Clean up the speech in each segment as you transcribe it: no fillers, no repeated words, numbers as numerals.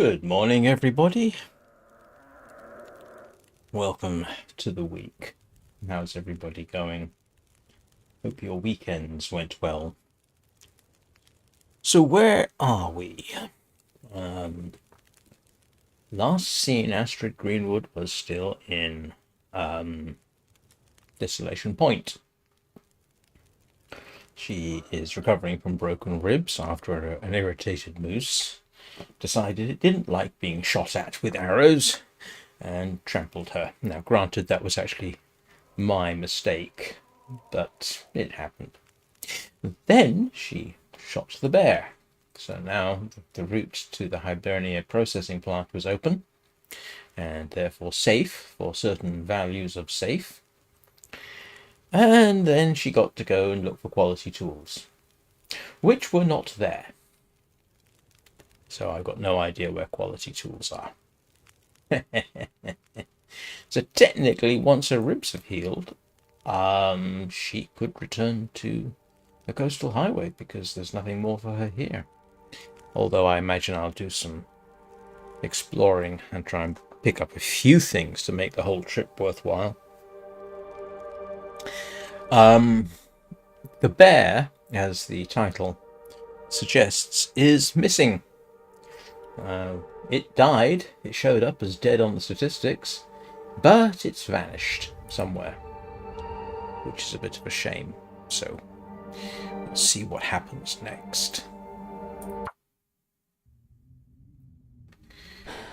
Good morning, everybody. Welcome to the week. How's everybody going? Hope your weekends went well. So where are we? Last seen Astrid Greenwood was still in Desolation Point. She is recovering from broken ribs after an irritated moose decided it didn't like being shot at with arrows and trampled her. Now, granted, that was actually my mistake, but it happened. Then she shot the bear. So now the route to the Hibernia Processing plant was open, and therefore safe for certain values of safe. And then she got to go and look for quality tools, which were not there. So I've got no idea where quality tools are. So technically, once her ribs have healed, she could return to the coastal highway because there's nothing more for her here. Although I imagine I'll do some exploring and try and pick up a few things to make the whole trip worthwhile. The bear, as the title suggests, is missing. It died. It showed up as dead on the statistics, but it's vanished somewhere, which is a bit of a shame. So we'll see what happens next.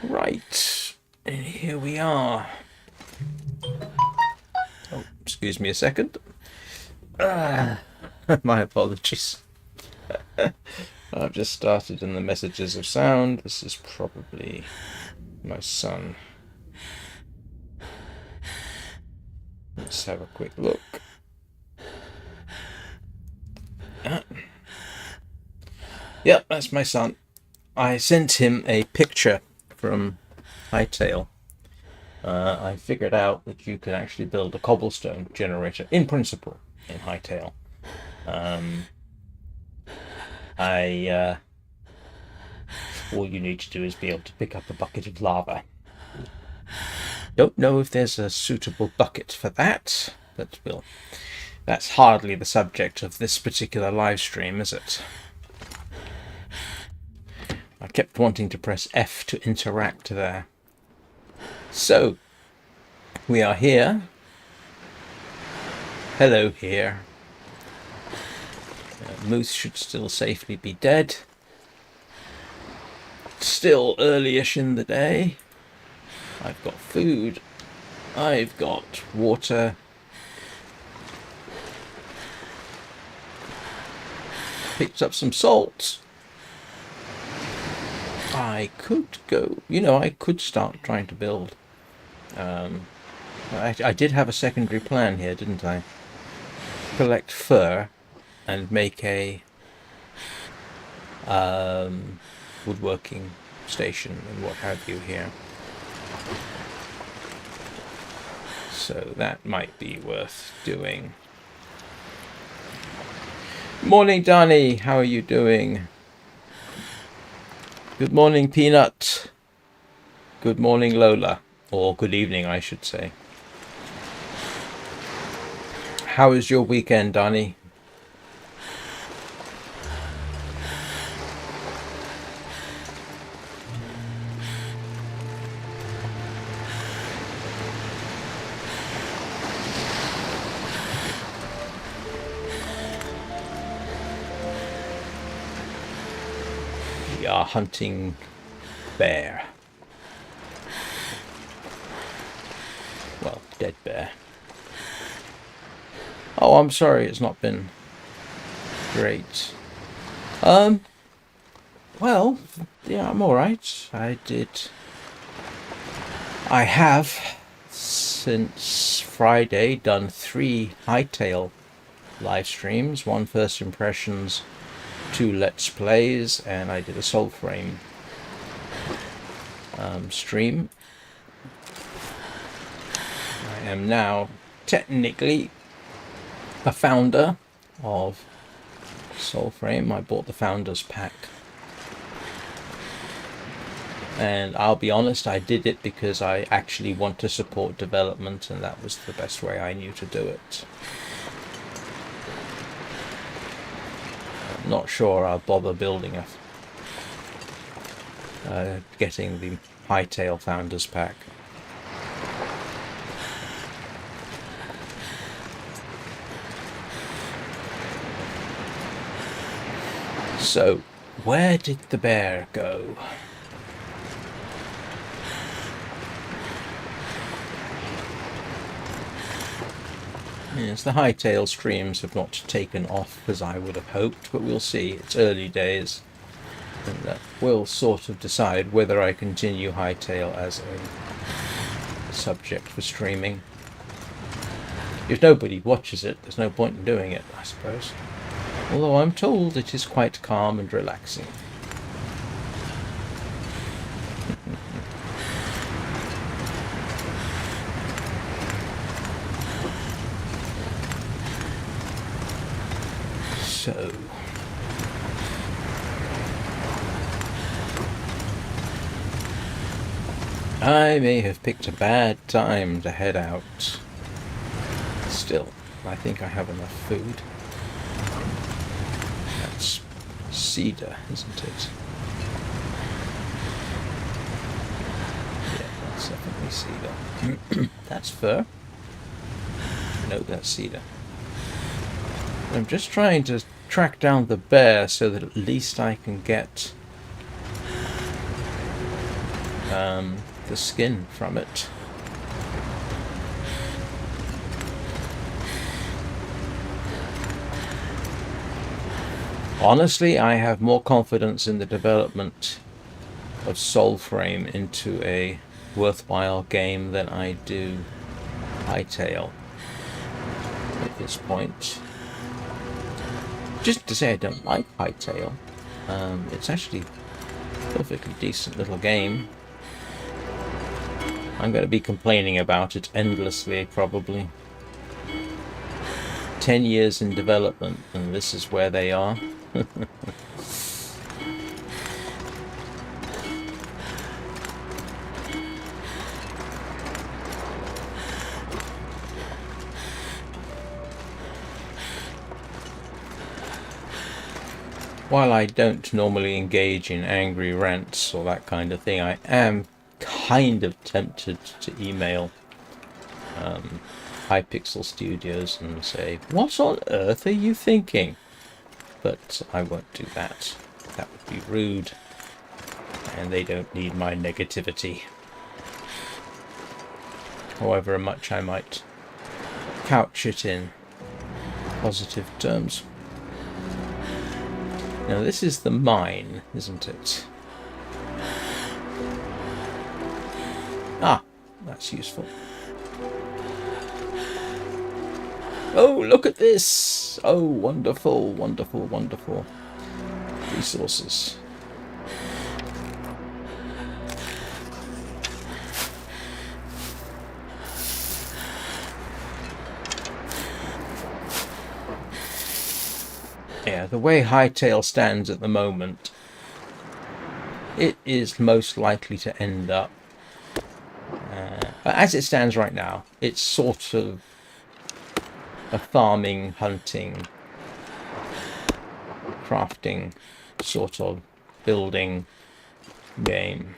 Right, and here we are. Oh, excuse me a second. My apologies. I've just started in the messages of sound. This is probably my son. Let's have a quick look. Yep, that's my son. I sent him a picture from Hightail. I figured out that you can actually build a cobblestone generator, in principle, in Hightail. All you need to do is be able to pick up a bucket of lava. Don't know if there's a suitable bucket for that, but that's hardly the subject of this particular live stream, is it? I kept wanting to press F to interact there. So, we are here. Hello here. Moose should still safely be dead. Still early-ish in the day. I've got food. I've got water. Picked up some salt. I could go, I could start trying to build. I did have a secondary plan here, didn't I? Collect fur and make a woodworking station and what have you here. So that might be worth doing. Morning, Danny. How are you doing? Good morning, Peanut. Good morning, Lola. Or good evening, I should say. How was your weekend, Danny? We are hunting bear. Well, dead bear. Oh, I'm sorry, it's not been great. Well, yeah, I'm alright. I have, since Friday, done 3 Hightail live streams. 1 first impressions, 2 let's plays, and I did a soul frame stream. I am now technically a founder of Soulframe. I bought the founders pack And I'll be honest, I did it because I actually want to support development, and that was the best way I knew to do it. I'm not sure I'll bother building getting the Hightail Founders Pack. So, where did the bear go? Yes, the Hightail streams have not taken off as I would have hoped, but we'll see. It's early days, and that will sort of decide whether I continue Hightail as a subject for streaming. If nobody watches it, there's no point in doing it, I suppose. Although I'm told it is quite calm and relaxing. So, I may have picked a bad time to head out. Still, I think I have enough food. That's cedar, isn't it? Yeah, that's definitely cedar. That's fir. No, that's cedar. I'm just trying to track down the bear so that at least I can get the skin from it. Honestly, I have more confidence in the development of Soulframe into a worthwhile game than I do Hightail at this point. Just to say I don't like Hightail. It's actually a perfectly decent little game. I'm going to be complaining about it endlessly, probably. 10 years in development, and this is where they are. While I don't normally engage in angry rants or that kind of thing, I am kind of tempted to email Hypixel Studios and say, what on earth are you thinking? But I won't do that. That would be rude, and they don't need my negativity. However much I might couch it in positive terms. Now this is the mine, isn't it? Ah, that's useful. Oh, look at this! Oh, wonderful, wonderful, wonderful resources. Yeah, the way Hightail stands at the moment, it is most likely to end up, as it stands right now, it's sort of a farming, hunting, crafting, sort of building game.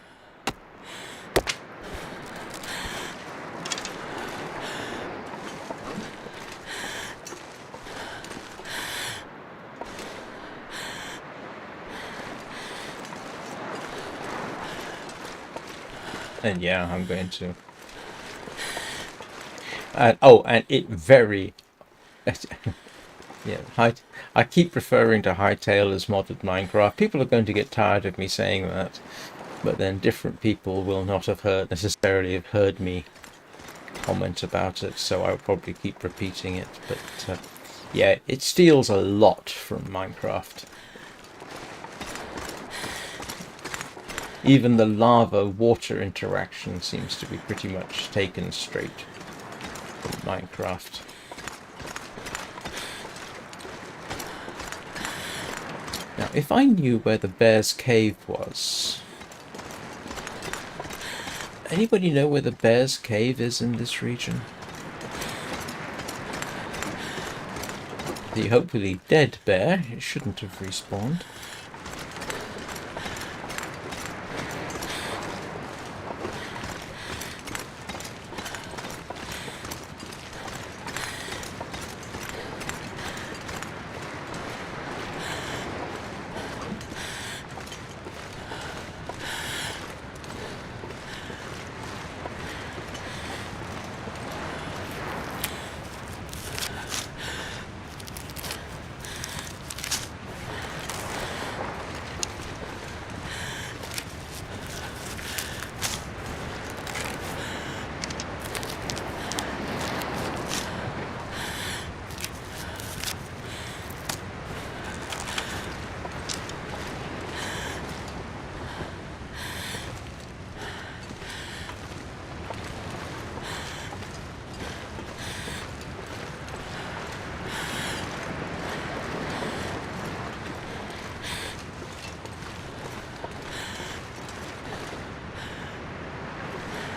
And yeah, I'm going to. And it very. Yeah, I keep referring to Hightail as modded Minecraft. People are going to get tired of me saying that, but then different people will not have necessarily have heard me comment about it, so I'll probably keep repeating it. But yeah, it steals a lot from Minecraft. Even the lava-water interaction seems to be pretty much taken straight from Minecraft. Now, if I knew where the bear's cave was, Anybody know where the bear's cave is in this region? The hopefully dead bear. It shouldn't have respawned.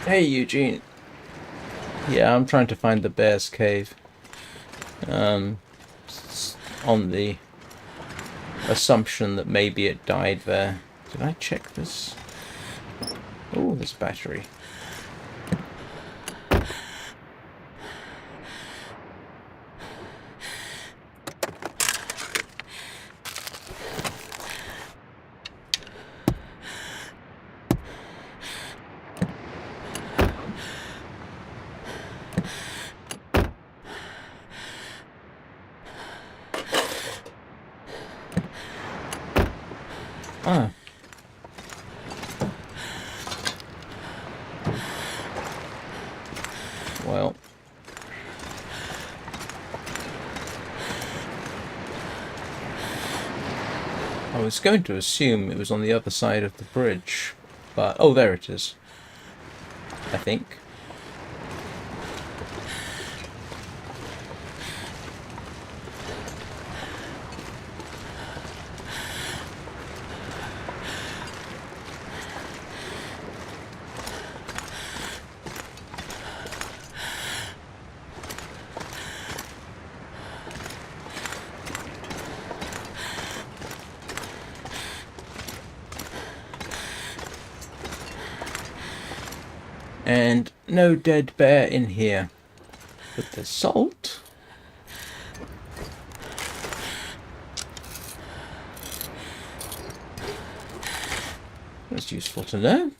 Hey, Eugene. Yeah, I'm trying to find the bear's cave. On the assumption that maybe it died there. Did I check this? Oh, this battery. Ah. Well. I was going to assume it was on the other side of the bridge, but... oh, there it is. I think. And no dead bear in here. But there's salt. That's useful to know.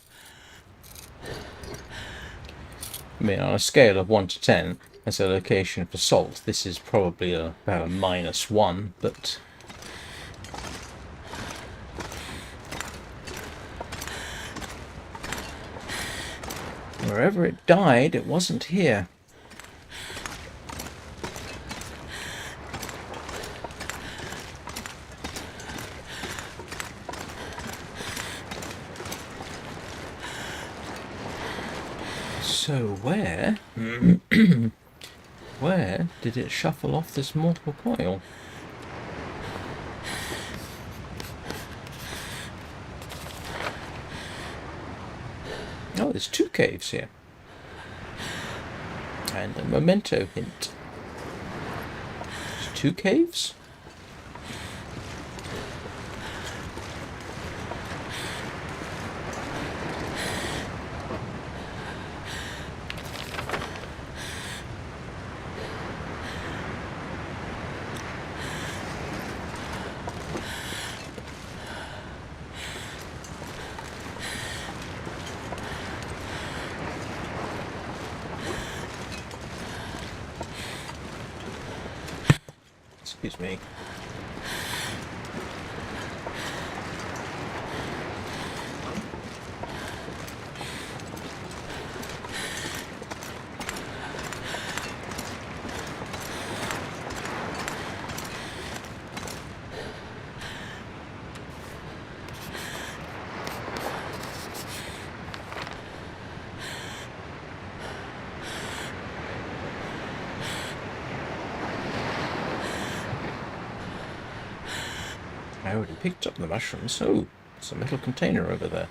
I mean, on a scale of 1 to 10, as a location for salt, this is probably about a -1, but... wherever it died, it wasn't here. So where... where did it shuffle off this mortal coil? Oh, there's 2 caves here. And a memento hint. There's 2 caves? Excuse me. I already picked up the mushrooms. Oh, there's a metal container over there.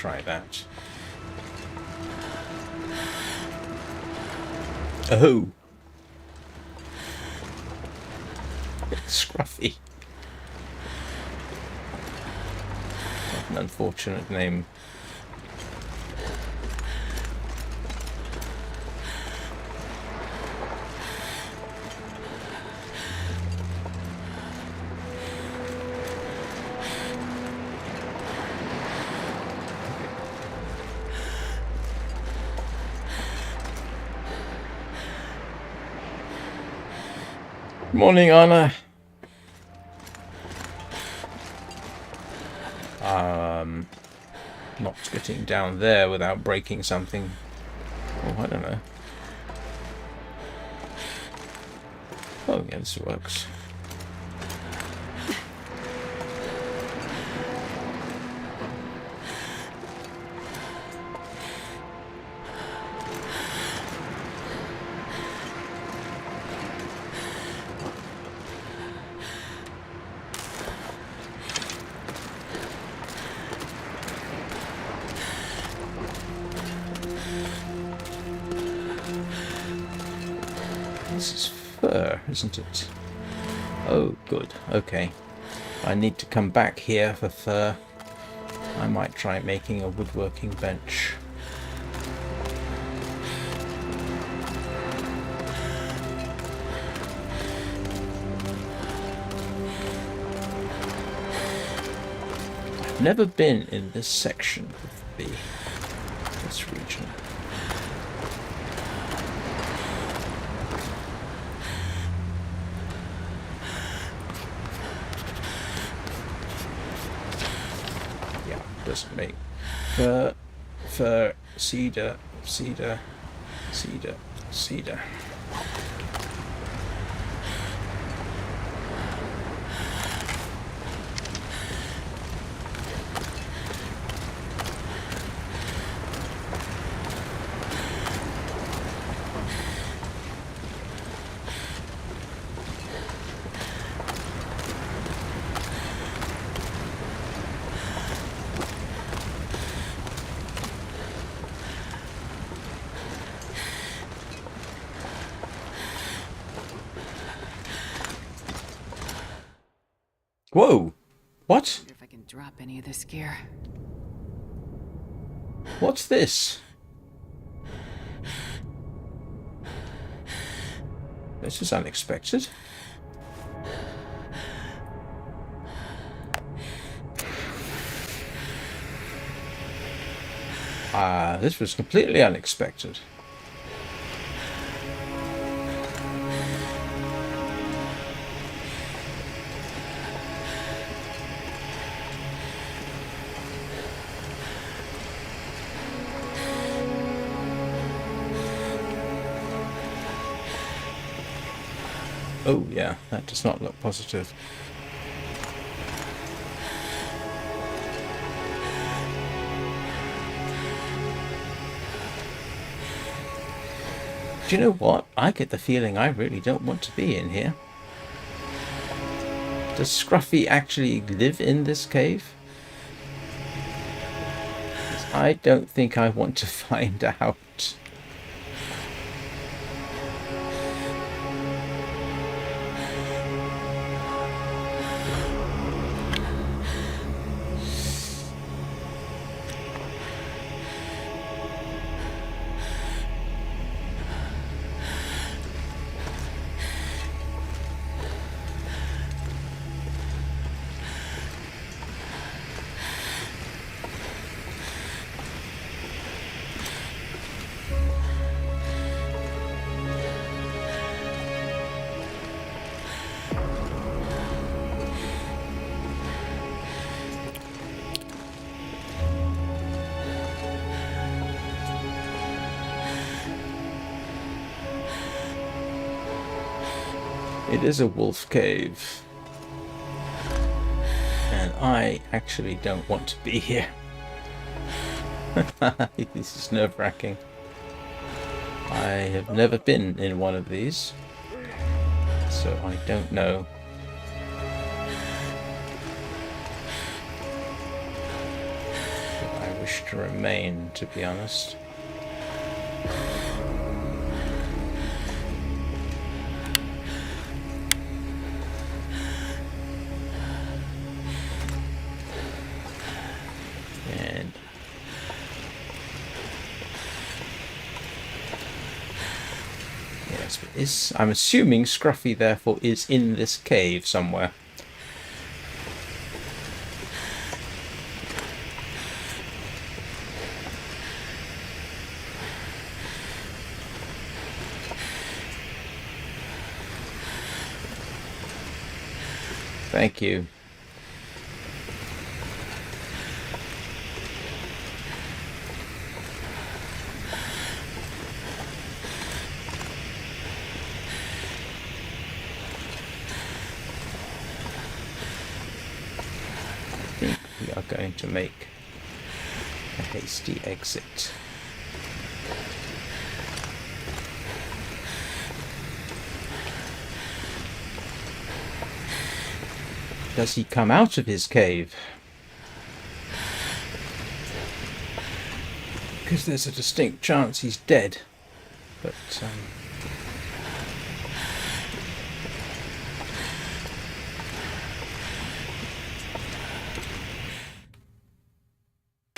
try that. Oh! Scruffy. What an unfortunate name. Morning, Anna. Not getting down there without breaking something. Oh, I don't know. Oh, yeah, this works. This is fur, isn't it? Oh, good. Okay. I need to come back here for fur. I might try making a woodworking bench. I've never been in this section of this region. Doesn't make fur, cedar, cedar, cedar, cedar. Whoa! What? I wonder if I can drop any of this gear. What's this? This is unexpected. This was completely unexpected. Oh yeah, that does not look positive. Do you know what? I get the feeling I really don't want to be in here. Does Scruffy actually live in this cave? I don't think I want to find out. It is a wolf cave. And I actually don't want to be here. This is nerve-wracking. I have never been in one of these, so I don't know. If I wish to remain, to be honest. And yes, I'm assuming Scruffy therefore is in this cave somewhere. Thank you. I think we are going to make a hasty exit. Does he come out of his cave? Because there's a distinct chance he's dead. But,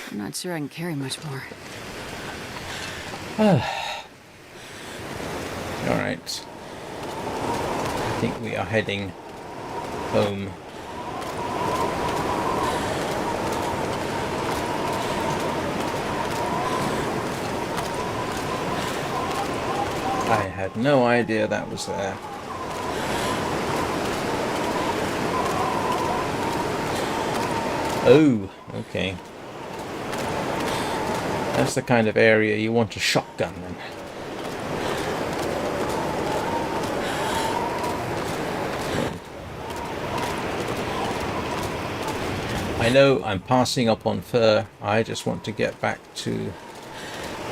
I'm not sure I can carry much more. Alright. I think we are heading home. I had no idea that was there. Oh, okay. That's the kind of area you want a shotgun then. I know I'm passing up on fur. I just want to get back to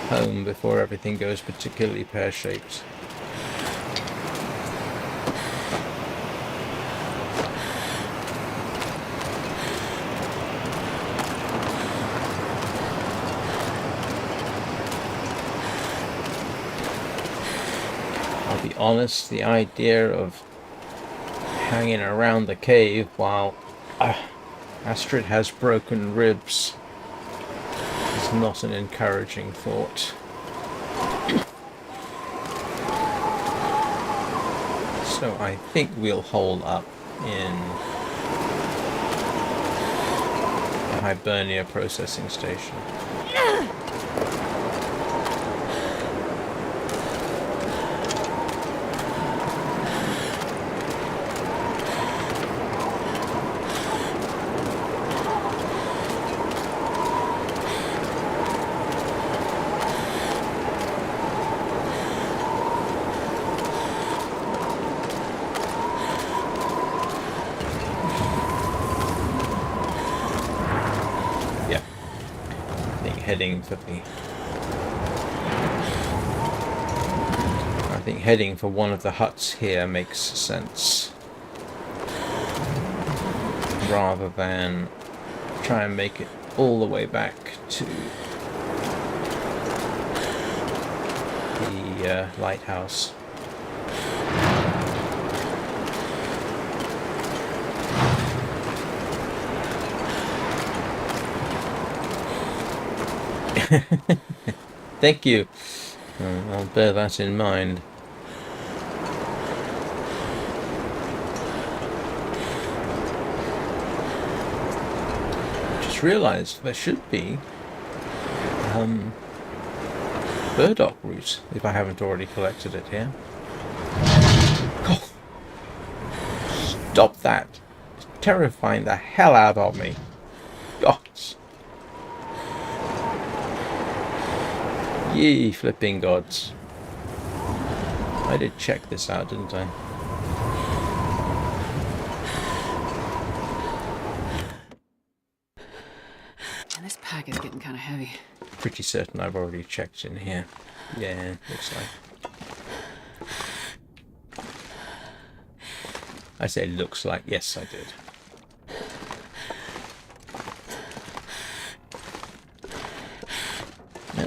home before everything goes particularly pear-shaped. I'll be honest, the idea of hanging around the cave while Astrid has broken ribs is not an encouraging thought. So I think we'll hold up in the Hibernia Processing Station. I think heading for one of the huts here makes sense, rather than try and make it all the way back to the lighthouse. Thank you. I'll bear that in mind. Just realised there should be burdock root, if I haven't already collected it here. Oh, stop that! It's terrifying the hell out of me. God. Ye flipping gods. I did check this out, didn't I? And this pack is getting kind of heavy. Pretty certain I've already checked in here. Yeah, looks like. I say looks like. Yes, I did.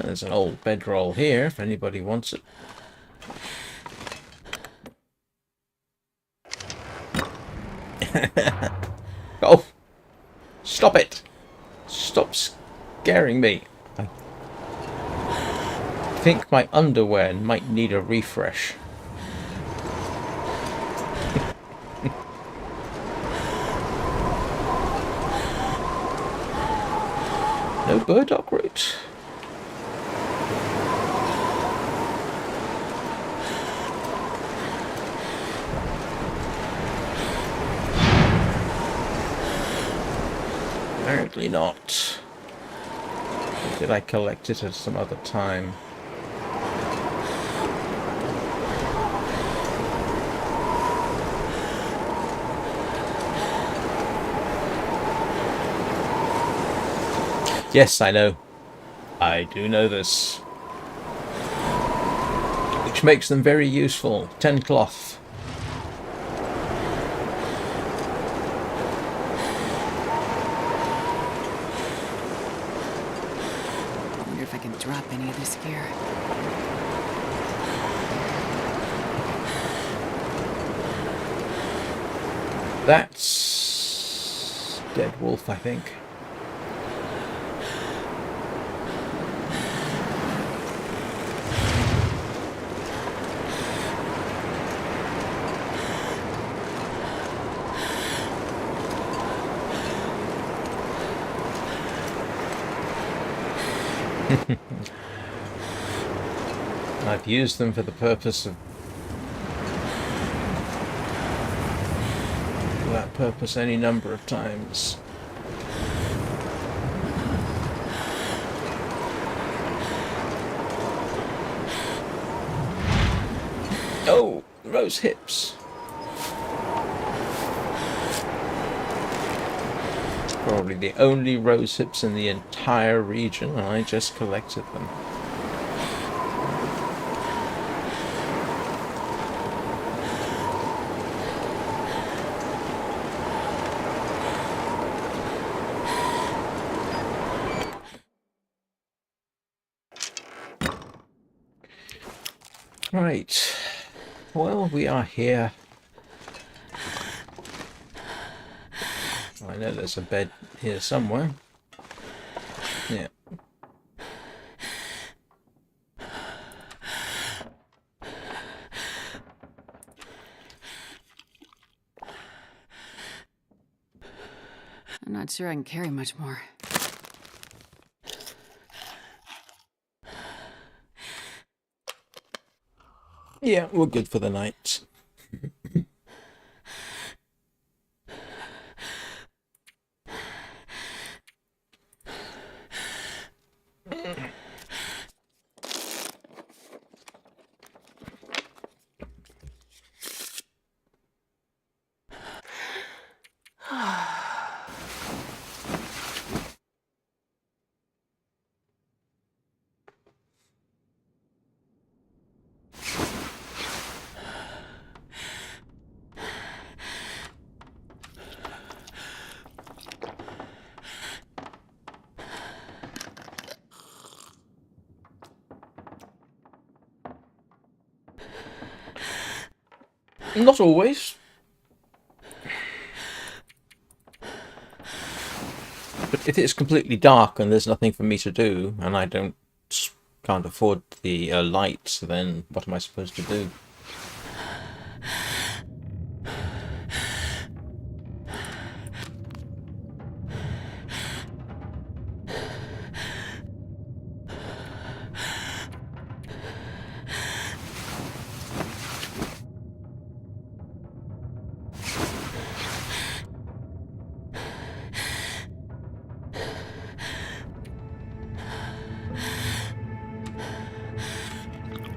There's an old bedroll here if anybody wants it. Oh! Stop it! Stop scaring me. I think my underwear might need a refresh. No burdock root. Apparently not. Or did I collect it at some other time? Yes, I know. I do know this. Which makes them very useful. 10 cloth. I wonder if I can drop any of this gear. That's dead wolf, I think. I've used them for the purpose of that purpose any number of times. Oh, rose hips. Probably the only rose hips in the entire region, and I just collected them. Right. Well, we are here. I know there's a bed here somewhere. Yeah. I'm not sure I can carry much more. Yeah, we're good for the night. Not always. But if it's completely dark and there's nothing for me to do, and I can't afford the lights, then what am I supposed to do?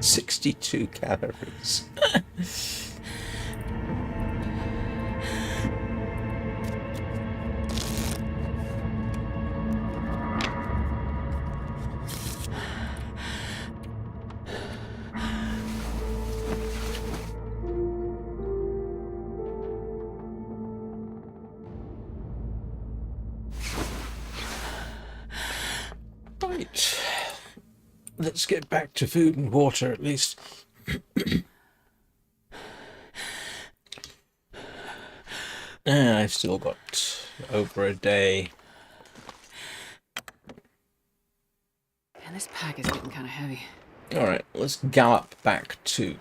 "62 calories." Right. let's get back to food and water at least. I've still got over a day. Man, this pack is getting kind of heavy. Alright, let's gallop back to...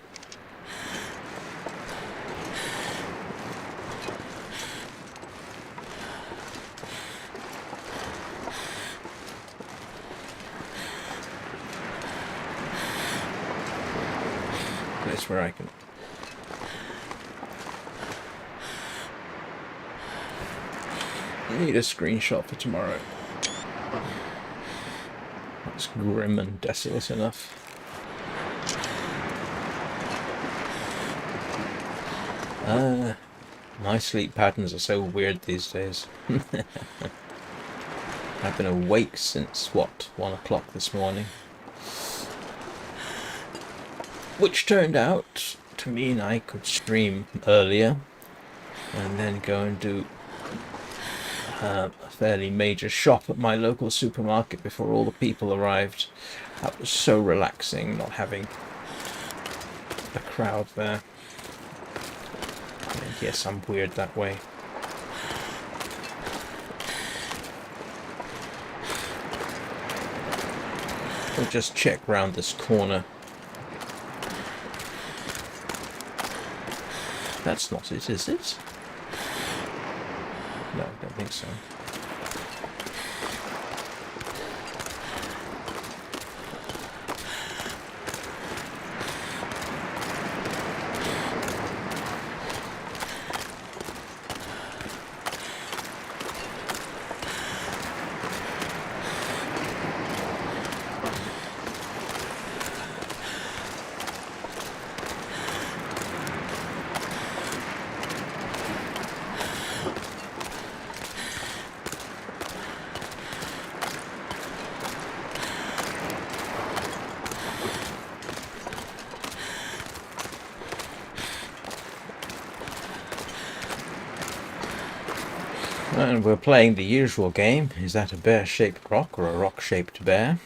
place where I can... I need a screenshot for tomorrow. That's grim and desolate enough. My sleep patterns are so weird these days. I've been awake since, what, 1 o'clock this morning? Which turned out to mean I could stream earlier and then go and do a fairly major shop at my local supermarket before all the people arrived. That was so relaxing, not having a crowd there. And yes, I'm weird that way. We'll just check round this corner. That's not it, is it? No, I don't think so. And we're playing the usual game. Is that a bear-shaped rock or a rock-shaped bear?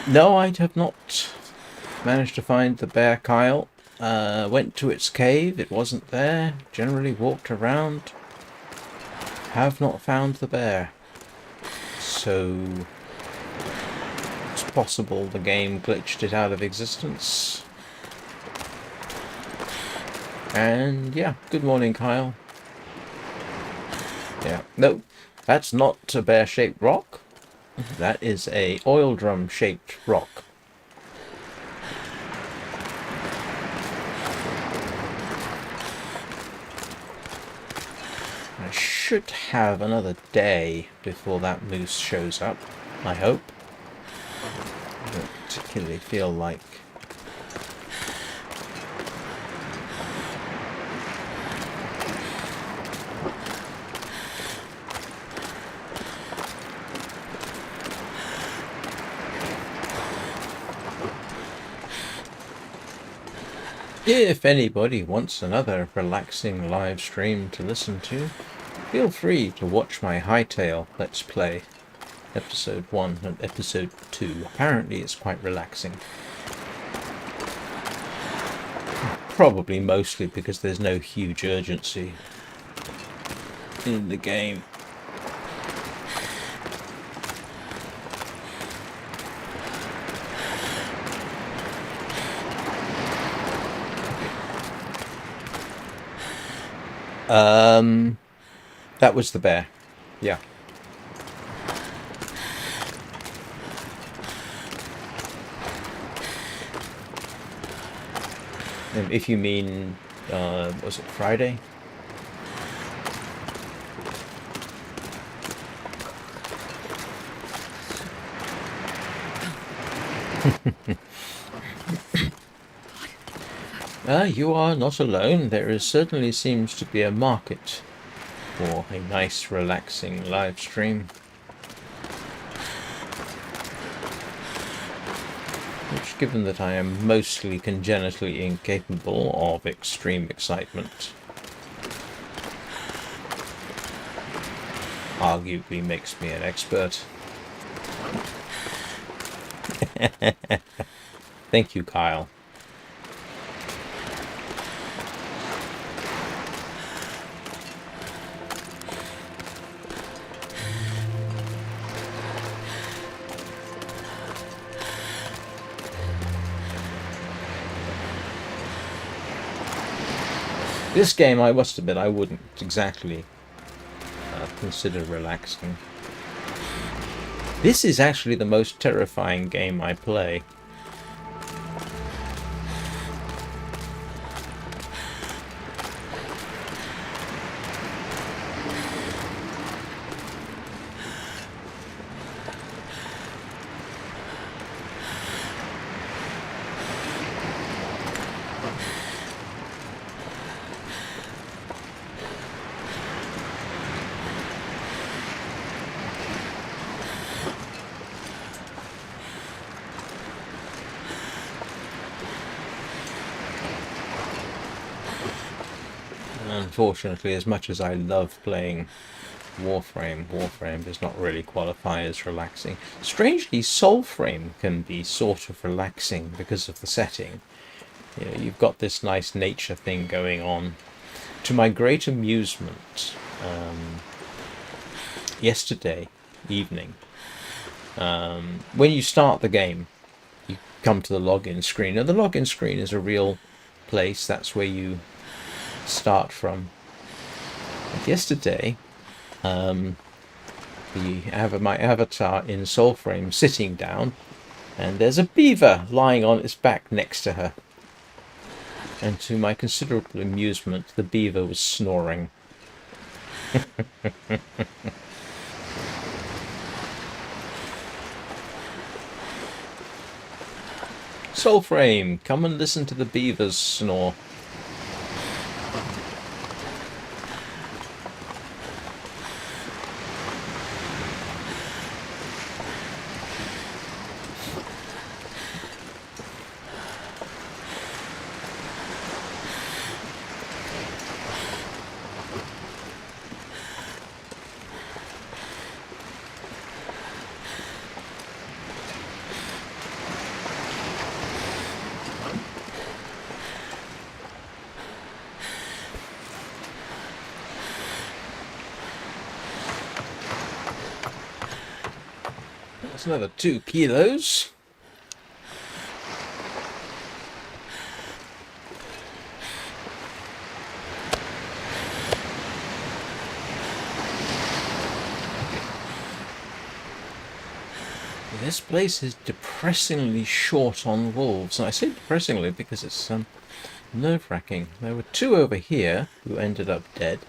No, I have not managed to find the bear, Kyle. Went to its cave, it wasn't there. Generally walked around. Have not found the bear. So it's possible the game glitched it out of existence. And yeah, good morning, Kyle. Yeah, no, that's not a bear-shaped rock. That is a oil drum-shaped rock. I should have another day before that moose shows up, I hope. I don't particularly feel like... If anybody wants another relaxing live stream to listen to, feel free to watch my Hightail Let's Play, Episode 1 and Episode 2. Apparently it's quite relaxing. Probably mostly because there's no huge urgency in the game. That was the bear. Yeah. If you mean, was it Friday? You are not alone. There certainly seems to be a market for a nice, relaxing live stream. Which, given that I am mostly congenitally incapable of extreme excitement, arguably makes me an expert. Thank you, Kyle. This game, I must admit, I wouldn't exactly consider relaxing. This is actually the most terrifying game I play. Unfortunately, as much as I love playing Warframe does not really qualify as relaxing. Strangely, Soulframe can be sort of relaxing because of the setting. You know, you've got this nice nature thing going on. To my great amusement, yesterday evening, when you start the game, you come to the login screen. Now, the login screen is a real place. That's where you start from. And yesterday, my avatar in Soulframe sitting down, and there's a beaver lying on its back next to her. And to my considerable amusement, the beaver was snoring. Soulframe, come and listen to the beavers snore. That's another 2 kilos. This place is depressingly short on wolves. And I say depressingly because it's nerve-wracking. There were 2 over here who ended up dead.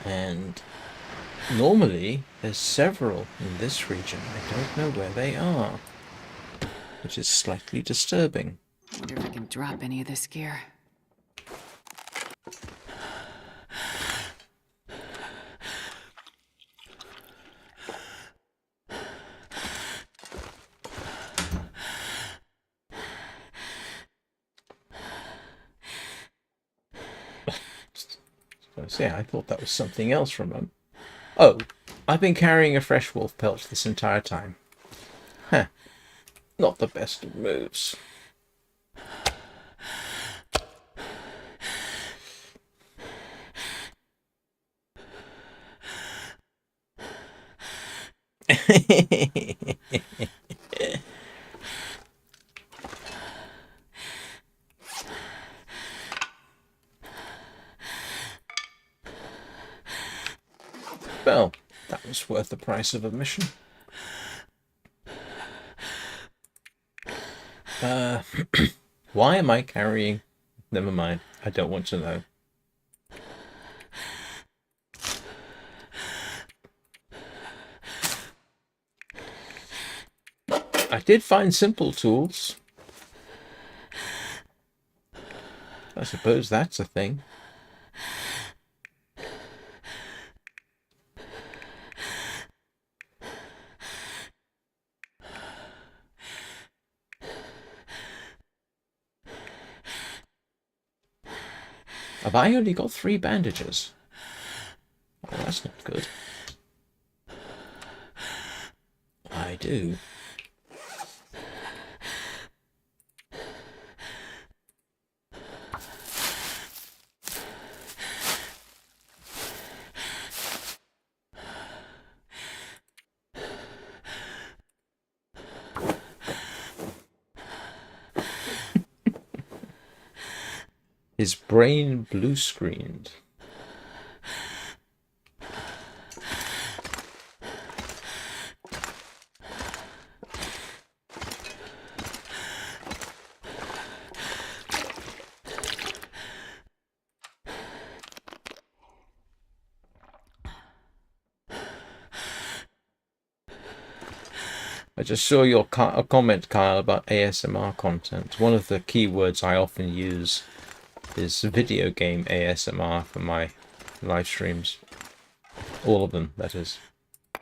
And normally there's several in this region. I don't know where they are, which is slightly disturbing. I wonder if I can drop any of this gear. I thought that was something else from them. Oh, I've been carrying a fresh wolf pelt this entire time. Huh. Not the best of moves. Well, that was worth the price of admission. Why am I carrying... Never mind. I don't want to know. I did find simple tools. I suppose that's a thing. Have I only got 3 bandages? Oh, that's not good. I do. His brain blue screened. I just saw your comment, Kyle, about ASMR content. One of the keywords I often use is video game ASMR for my live streams. All of them, that is.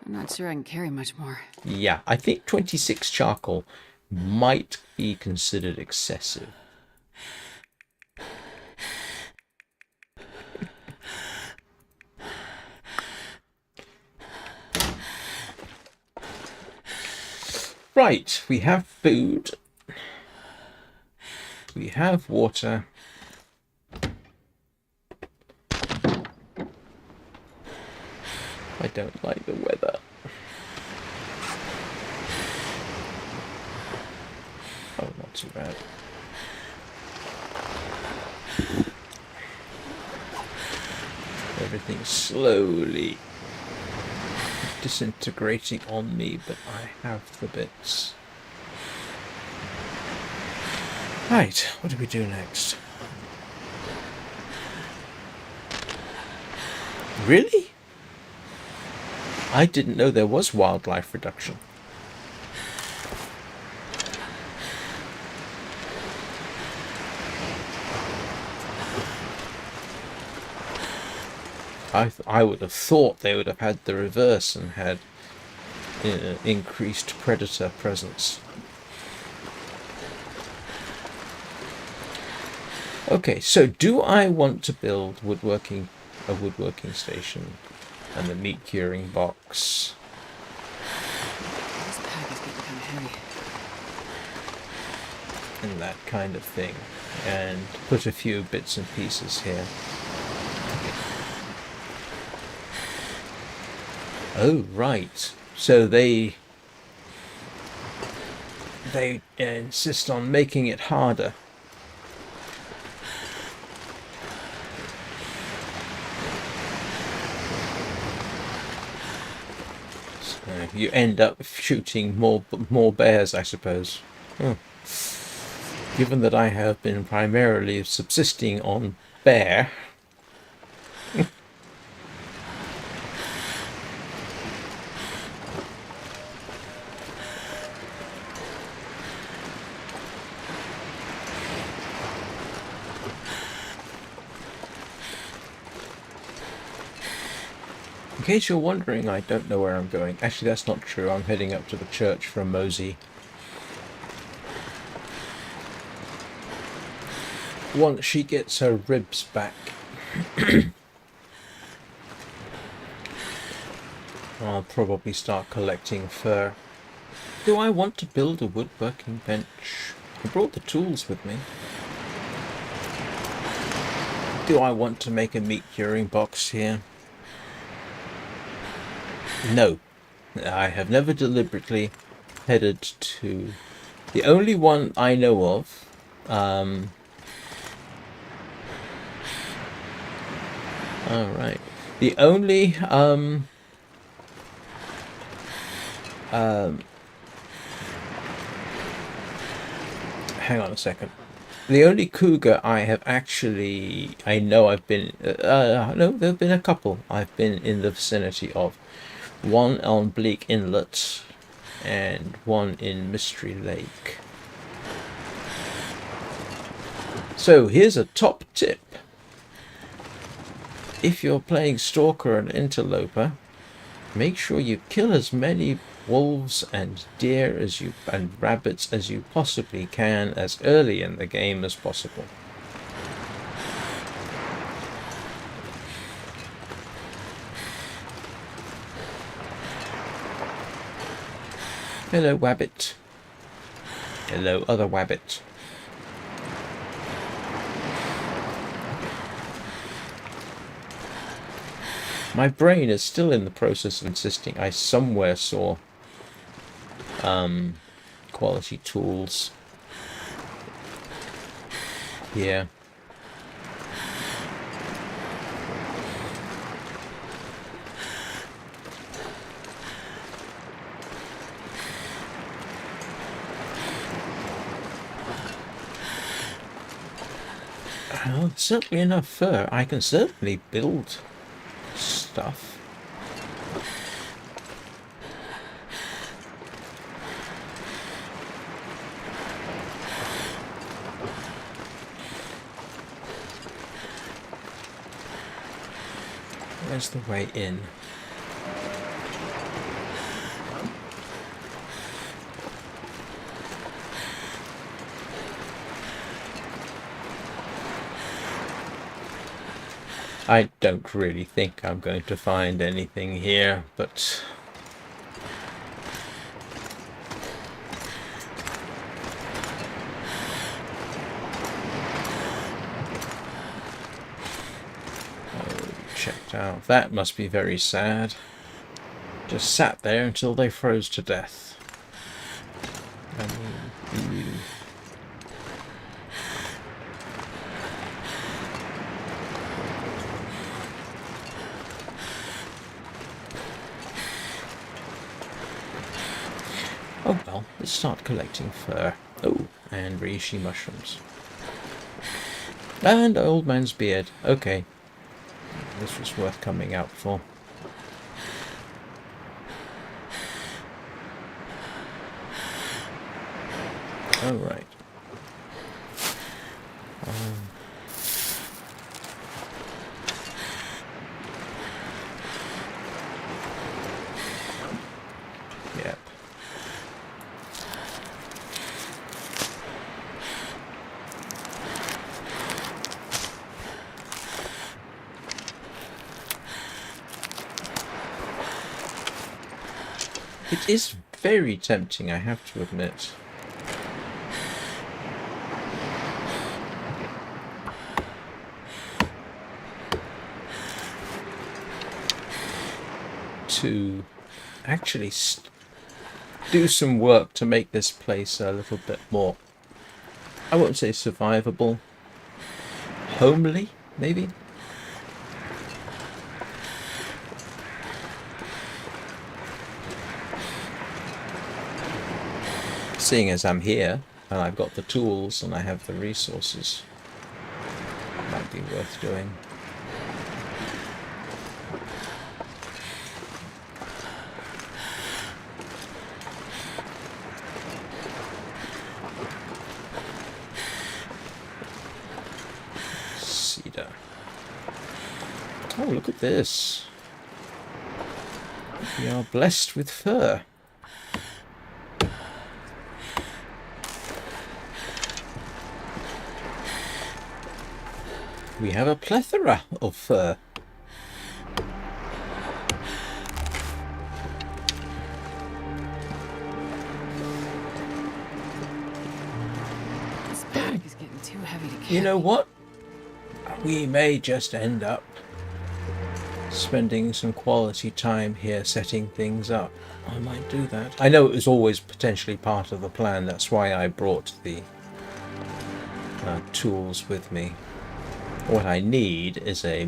I'm not sure I can carry much more. Yeah, I think 26 charcoal might be considered excessive. Right, we have food. We have water. I don't like the weather. Oh, not too bad. Everything's slowly disintegrating on me, but I have the bits. Right, what do we do next? Really? I didn't know there was wildlife reduction. I would have thought they would have had the reverse and had increased predator presence. Okay, so do I want to build a woodworking station and the meat curing box? This pack is getting kind of heavy. And that kind of thing, and put a few bits and pieces here. Oh, right. So they insist on making it harder. So you end up shooting more bears, I suppose. Oh. Given that I have been primarily subsisting on bear. In case you're wondering, I don't know where I'm going. Actually, that's not true. I'm heading up to the church for a mosey. Once she gets her ribs back, I'll probably start collecting fur. Do I want to build a woodworking bench? I brought the tools with me. Do I want to make a meat curing box here? No. I have never deliberately headed to... The only one I know of... Alright. The only... hang on a second. The only cougar I have actually... I know I've been... no, there have been a couple I've been in the vicinity of. One on Bleak Inlet and one in Mystery Lake. So here's a top tip. If you're playing Stalker and Interloper, make sure you kill as many wolves and deer and rabbits as you possibly can as early in the game as possible. Hello, Wabbit. Hello, other Wabbit. My brain is still in the process of insisting I somewhere saw quality tools. Yeah. Well, certainly enough fur. I can certainly build stuff. Where's the way in? I don't really think I'm going to find anything here, but checked out. That must be very sad. Just sat there until they froze to death. I mean, oh well, let's start collecting fur. Oh, and reishi mushrooms. And old man's beard. Okay. This was worth coming out for. Oh, right. Yep. It is very tempting, I have to admit. To actually do some work to make this place a little bit more, I won't say survivable, homely, maybe? Seeing as I'm here, and I've got the tools, and I have the resources, it might be worth doing. Cedar. Oh, look at this. We are blessed with fur. We have a plethora of fur. This bag is getting too heavy to carry. You know what? We may just end up spending some quality time here setting things up. I might do that. I know it was always potentially part of the plan. That's why I brought the tools with me. What I need is a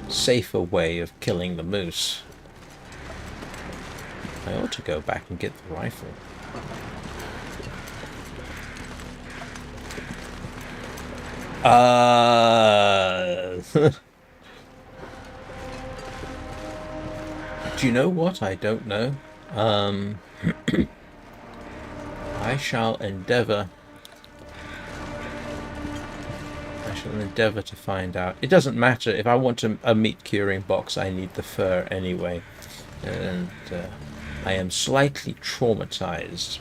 safer way of killing the moose. I ought to go back and get the rifle. Do you know what? I don't know. I shall endeavour to find out. It doesn't matter. If I want a meat curing box, I need the fur anyway. And I am slightly traumatized.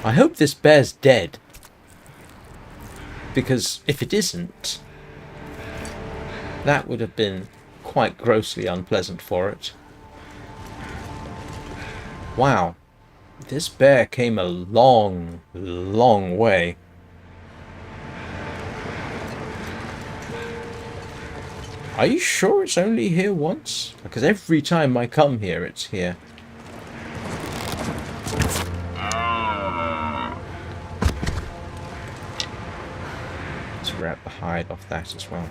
I hope this bear's dead. Because if it isn't, that would have been quite grossly unpleasant for it. Wow. This bear came a long, long way. Are you sure it's only here once? Because every time I come here, it's here. grab the hide off that as well.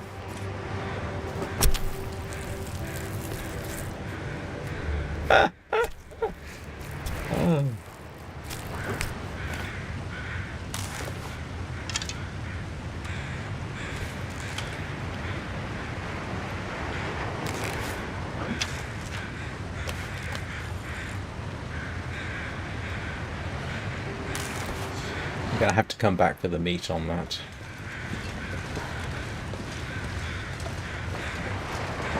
Oh. I'm gonna have to come back for the meat on that.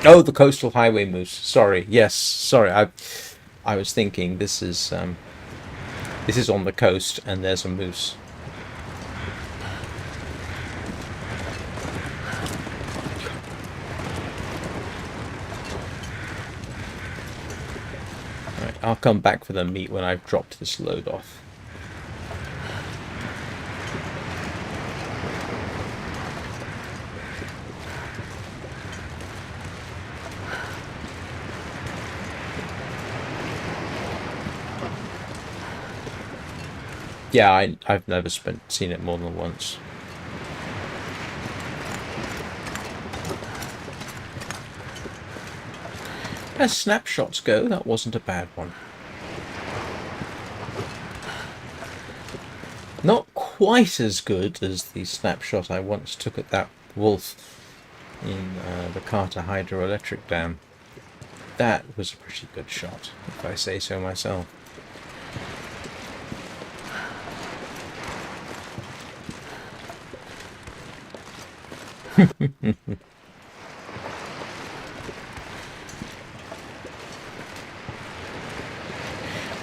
Oh, the coastal highway moose. Sorry. Yes. Sorry. I was thinking this is on the coast and there's a moose. Right, I'll come back for the meat when I've dropped this load off. Yeah, I've never seen it more than once. As snapshots go, that wasn't a bad one. Not quite as good as the snapshot I once took at that wolf in the Carter hydroelectric dam. That was a pretty good shot, if I say so myself.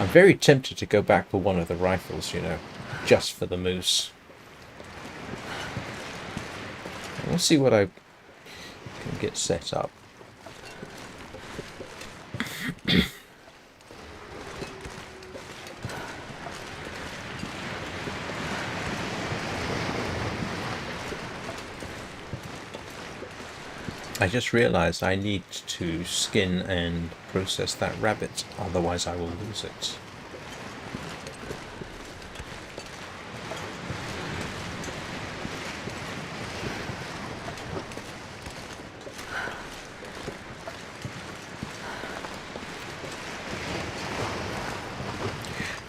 I'm very tempted to go back for one of the rifles, you know, just for the moose. We'll see what I can get set up. I just realized I need to skin and process that rabbit, otherwise I will lose it.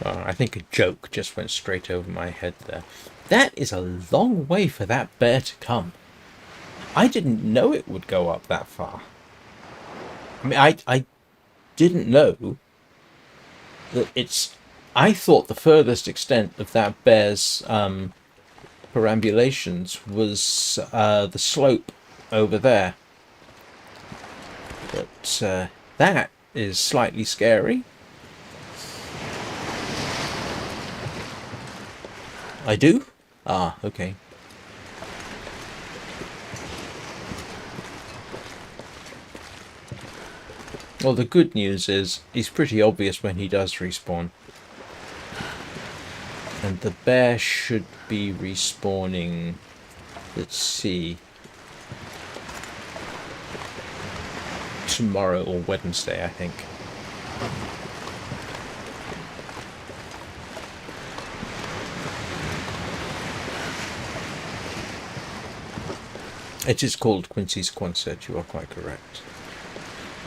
I think a joke just went straight over my head there. That is a long way for that bear to come. I didn't know it would go up that far. I mean, I didn't know that it's... I thought the furthest extent of that bear's perambulations was the slope over there. But that is slightly scary. I do? Ah, okay. Well, the good news is he's pretty obvious when he does respawn. And the bear should be respawning, let's see, tomorrow or Wednesday, I think. It is called Quincy's Concert, you are quite correct.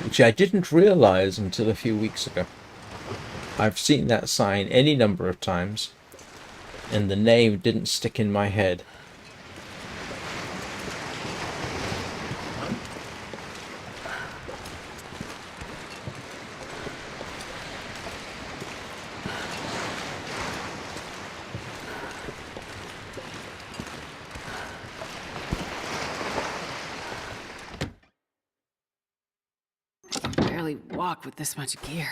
Which I didn't realise until a few weeks ago. I've seen that sign any number of times, and the name didn't stick in my head. Barely walk with this much gear.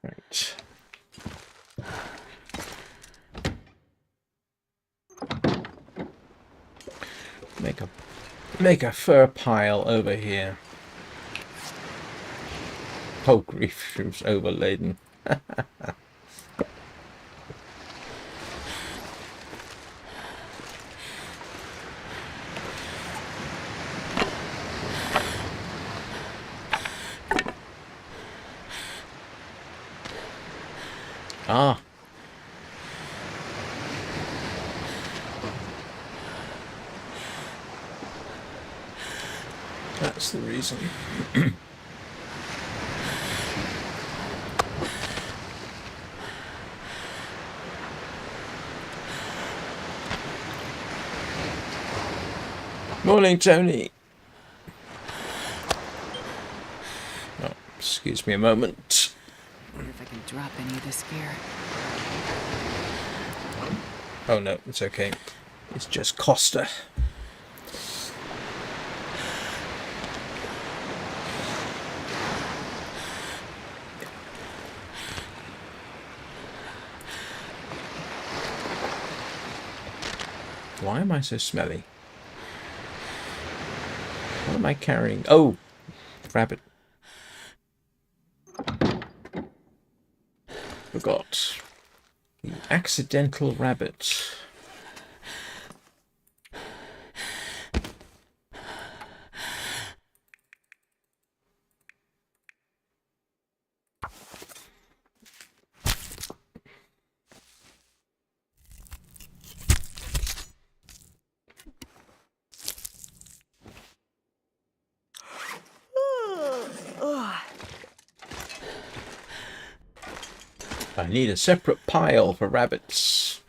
Right. Make a fur pile over here. Oh grief, she was overladen. Ah. That's the reason. Morning, Tony. Oh, excuse me a moment. Wonder if I can drop any of this gear. Oh no, it's okay. It's just Costa. Why am I so smelly? What am I carrying? Oh, rabbit. Forgot. The accidental rabbit. I need a separate pile for rabbits.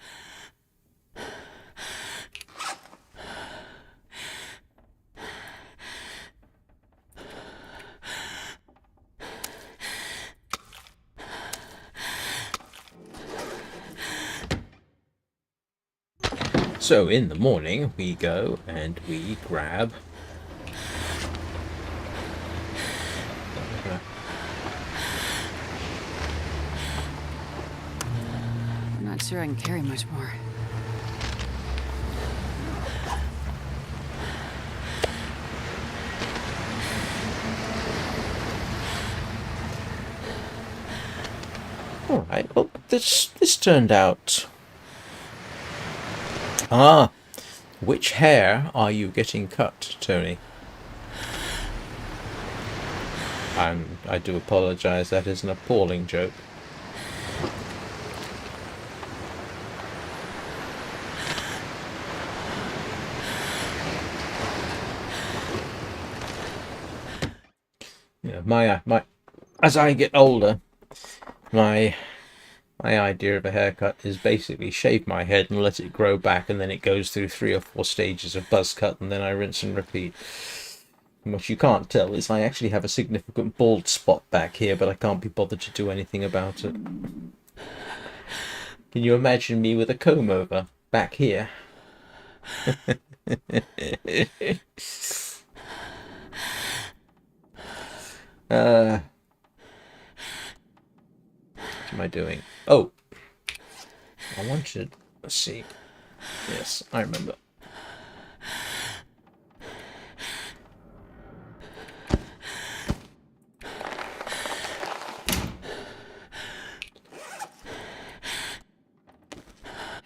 So in the morning we go and we grab I'm not sure I can carry much more. all right. Well, this turned out. Ah, which hair are you getting cut, Tony? I do apologise. That is an appalling joke. Yeah, my as I get older, my idea of a haircut is basically shave my head and let it grow back, and then it goes through 3 or 4 stages of buzz cut, and then I rinse and repeat. And what you can't tell is I actually have a significant bald spot back here, but I can't be bothered to do anything about it. Can you imagine me with a comb over back here? What am I doing? Oh, I wanted. Let's see. Yes, I remember.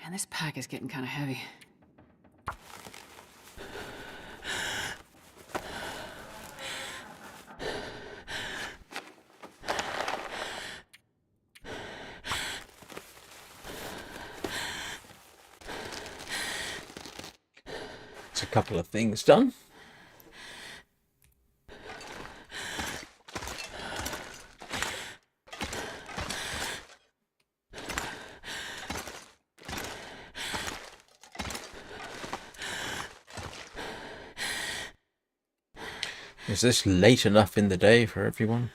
Man, this pack is getting kind of heavy. It's a couple of things done. Is this late enough in the day for everyone?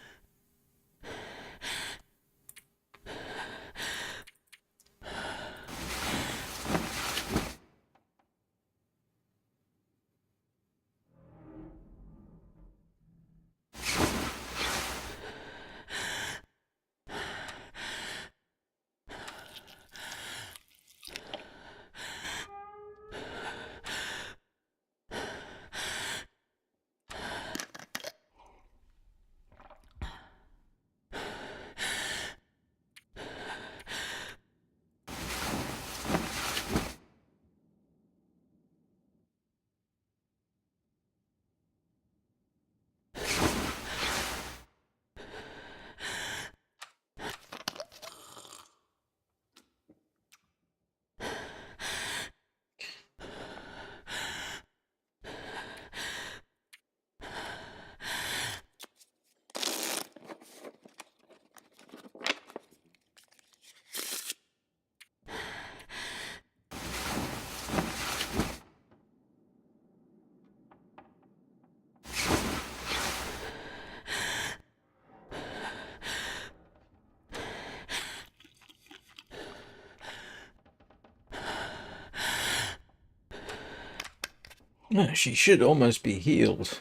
She should almost be healed.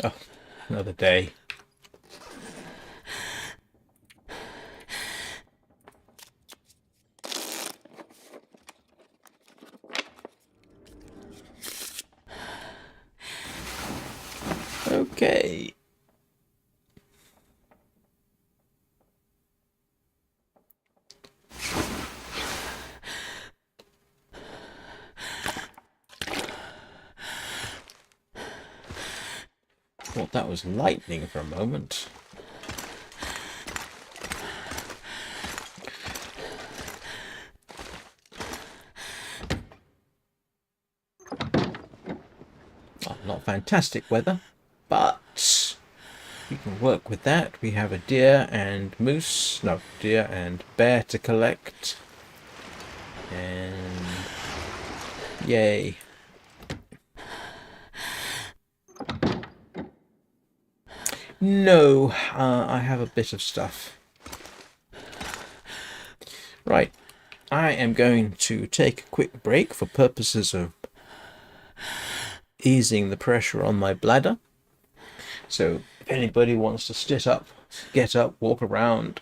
Oh, another day. Okay. Thought that was lightning for a moment. Well, not fantastic weather, but we can work with that. We have a deer and bear to collect. And yay. No, I have a bit of stuff. Right, I am going to take a quick break for purposes of easing the pressure on my bladder. So if anybody wants to sit up, get up, walk around,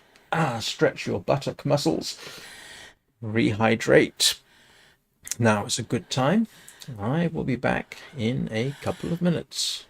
stretch your buttock muscles, rehydrate, now is a good time. I will be back in a couple of minutes.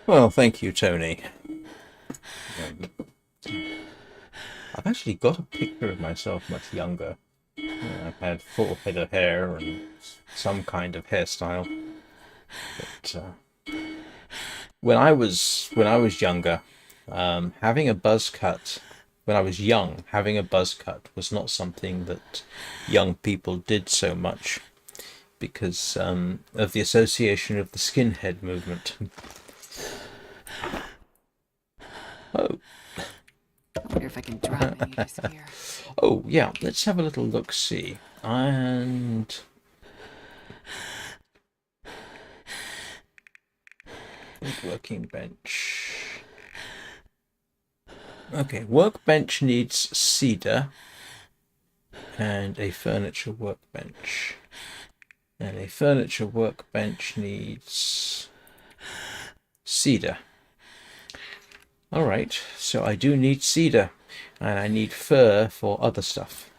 Well, thank you, Tony. I've actually got a picture of myself much younger. I've had full head of hair and some kind of hairstyle. But when I was younger, having a buzz cut. When I was young, having a buzz cut was not something that young people did so much because of the association of the skinhead movement. Oh, I wonder if I can drop any of this here. oh yeah. Let's have a little look. See, and working bench. Okay, workbench needs cedar and a furniture workbench. And a furniture workbench needs cedar. Alright, so I do need cedar. And I need fir for other stuff.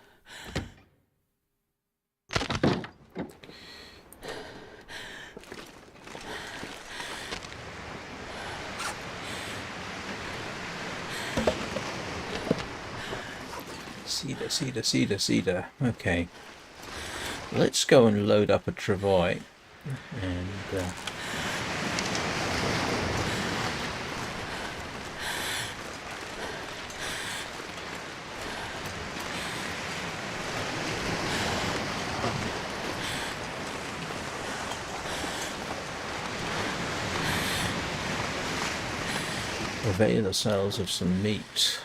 Cedar, cedar, cedar, cedar. Okay. Let's go and load up a travois. And avail ourselves of some meat.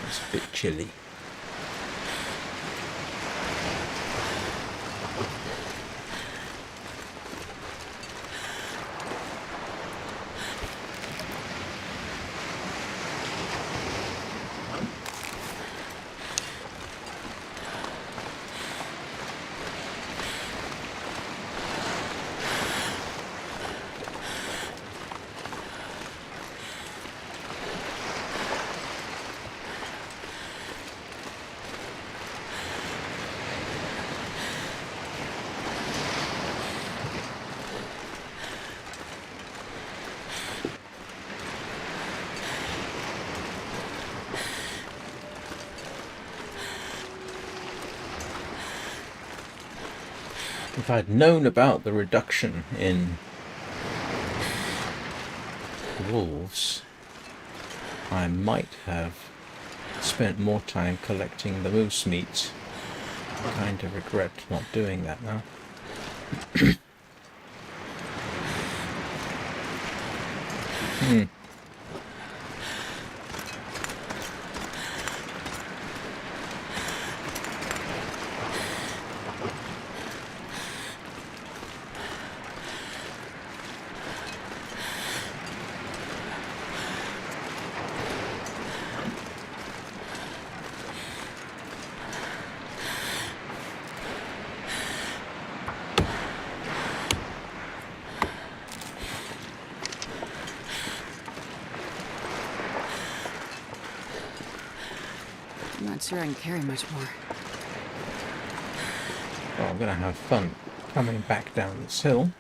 It's a bit chilly. If I'd known about the reduction in wolves, I might have spent more time collecting the moose meat. I kind of regret not doing that now. I'm not sure I can carry much more. Well, I'm going to have fun coming back down this hill.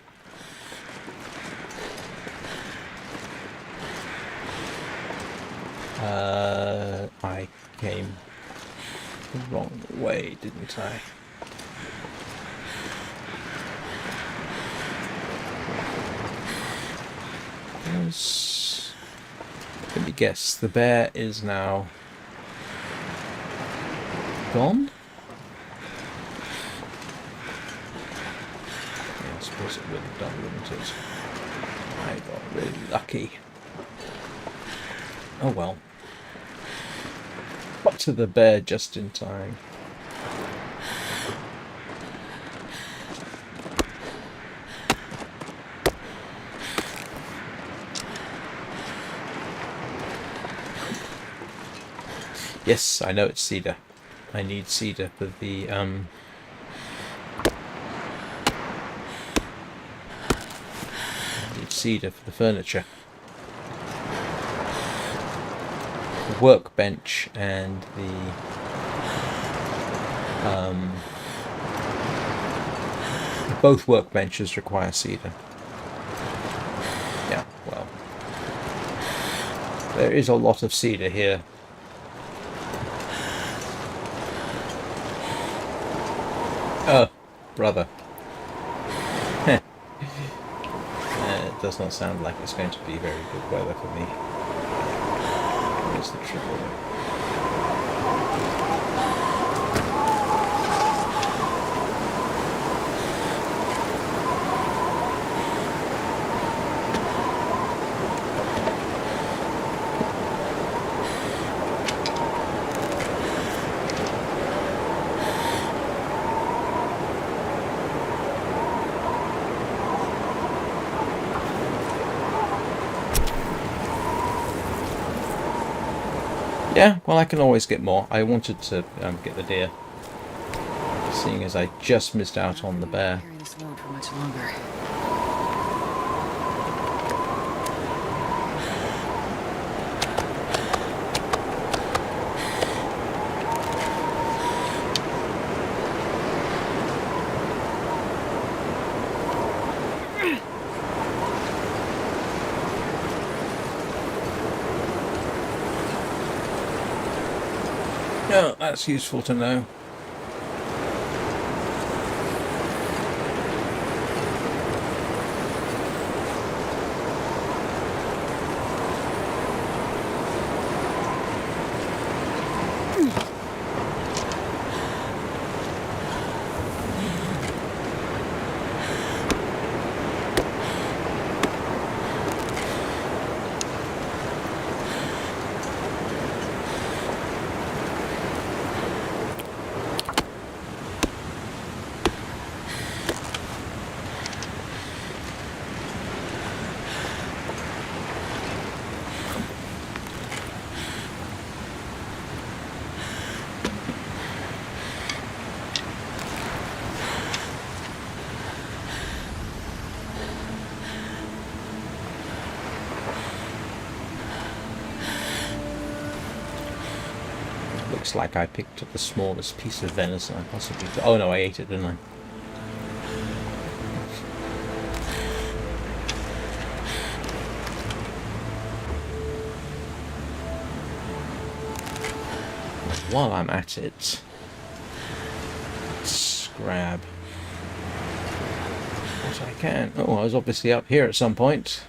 I came the wrong way, didn't I? Let me guess, the bear is now gone? Yeah, I suppose it would have done, wouldn't it? I got really lucky. Oh well. Got to the bear just in time. Yes, I know it's cedar. I need cedar for the I need cedar for the furniture. The workbench and both workbenches require cedar. Yeah, well. There is a lot of cedar here. Oh, brother. It does not sound like it's going to be very good weather for me. Where's the triple? Yeah, well, I can always get more. I wanted to get the deer, seeing as I just missed out on the bear. Carry this load for much longer. No, that's useful to know. Looks like I picked up the smallest piece of venison I possibly could. Oh no, I ate it, didn't I? While I'm at it, let's grab what I can. Oh, I was obviously up here at some point.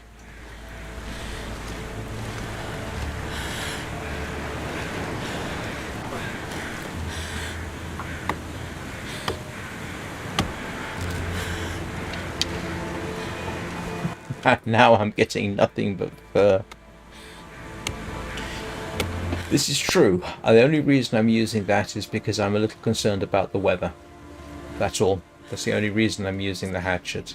Now I'm getting nothing but fur. This is true. The only reason I'm using that is because I'm a little concerned about the weather. That's all. That's the only reason I'm using the hatchet.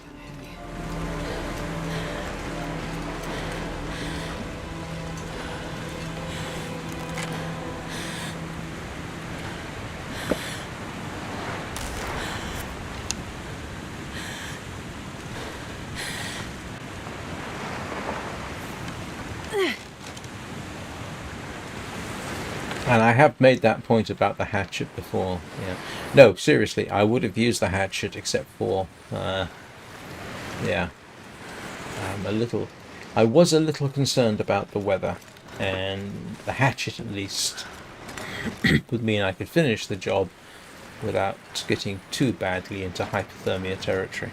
And I have made that point about the hatchet before. Yeah. No, seriously, I would have used the hatchet except for, yeah. I was a little concerned about the weather, and the hatchet at least would mean I could finish the job without getting too badly into hypothermia territory.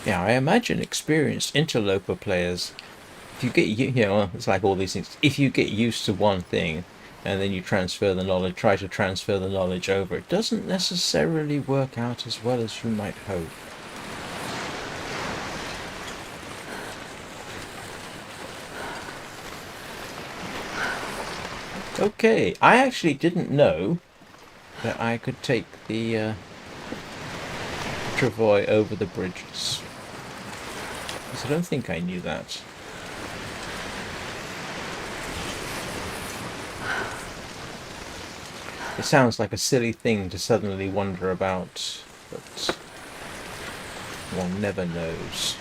Yeah, I imagine experienced interloper players, if you get, you know, it's like all these things, if you get used to one thing and then you transfer the knowledge, try to transfer the knowledge over, it doesn't necessarily work out as well as you might hope. Okay, I actually didn't know that I could take the travoy over the bridges. I don't think I knew that. It sounds like a silly thing to suddenly wonder about, but one never knows.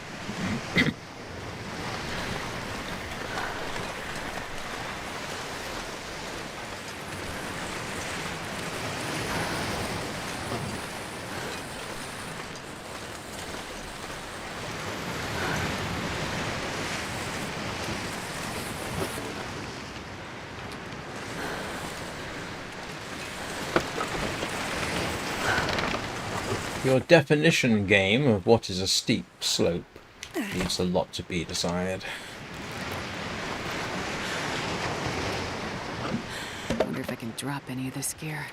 Your definition game of what is a steep slope leaves a lot to be desired. I wonder if I can drop any of this gear.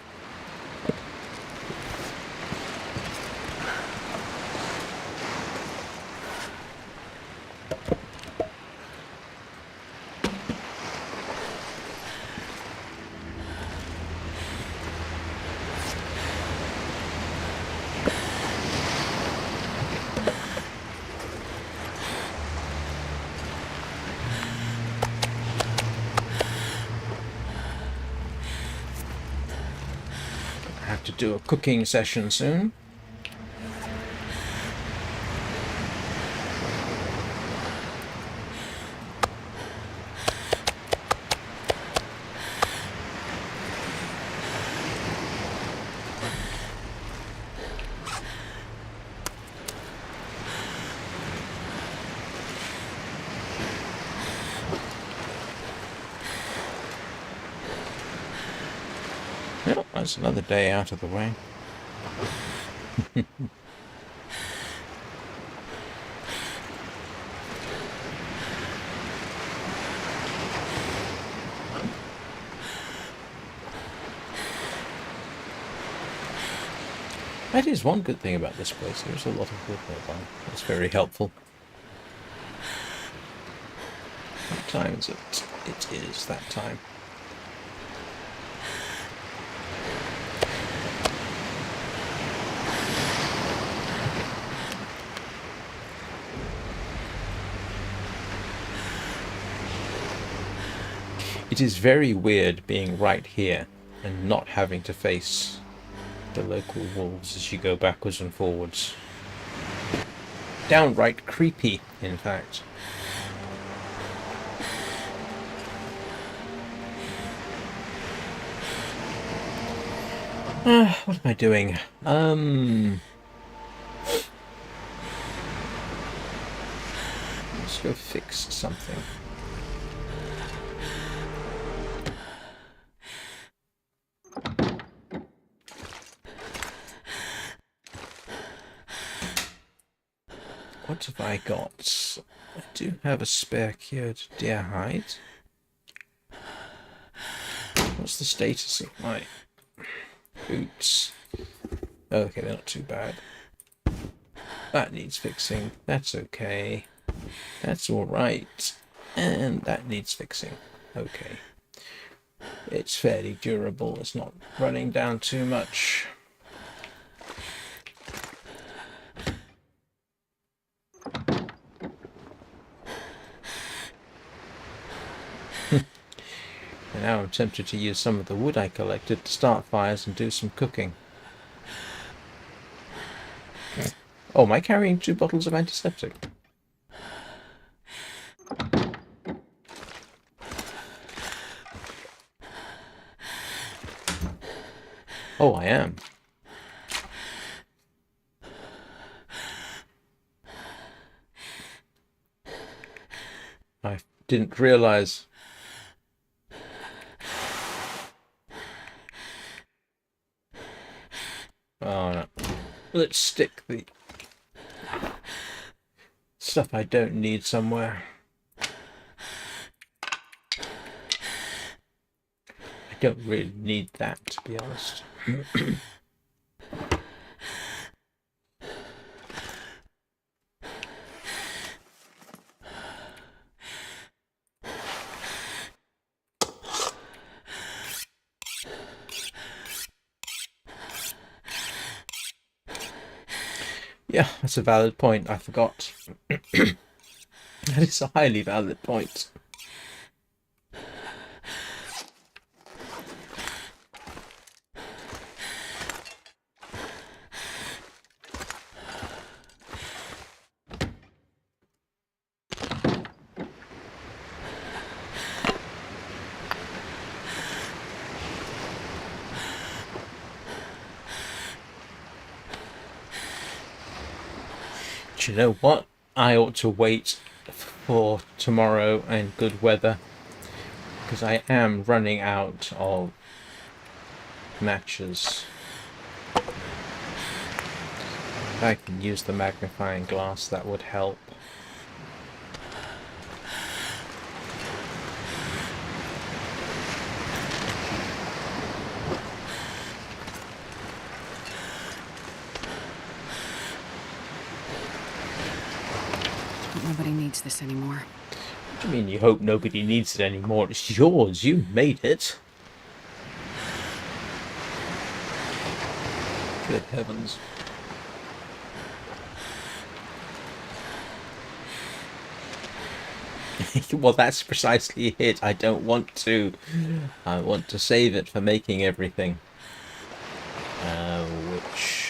I have to do a cooking session soon. Well, that's another day out of the way. That is one good thing about this place. There's a lot of wood nearby. That's very helpful. What time is it? It is that time. It is very weird being right here and not having to face the local wolves as you go backwards and forwards. Downright creepy, in fact. What am I doing? Let's go fix something. What have I got? I do have a spare cured deer hide. What's the status of my boots? Okay, they're not too bad. That needs fixing. That's okay. That's alright. And that needs fixing. Okay. It's fairly durable. It's not running down too much. And now I'm tempted to use some of the wood I collected to start fires and do some cooking. Oh, am I carrying 2 bottles of antiseptic? Oh, I am. I didn't realize. Oh no. Let's stick the stuff I don't need somewhere. I don't really need that, to be honest. Yeah, that's a valid point. I forgot. That is a highly valid point. Do you know what? I ought to wait for tomorrow and good weather, because I am running out of matches. If I can use the magnifying glass, that would help. Nobody needs this anymore. What do you mean you hope nobody needs it anymore? It's yours. You made it. Good heavens. Well, that's precisely it. I don't want to. I want to save it for making everything. Which...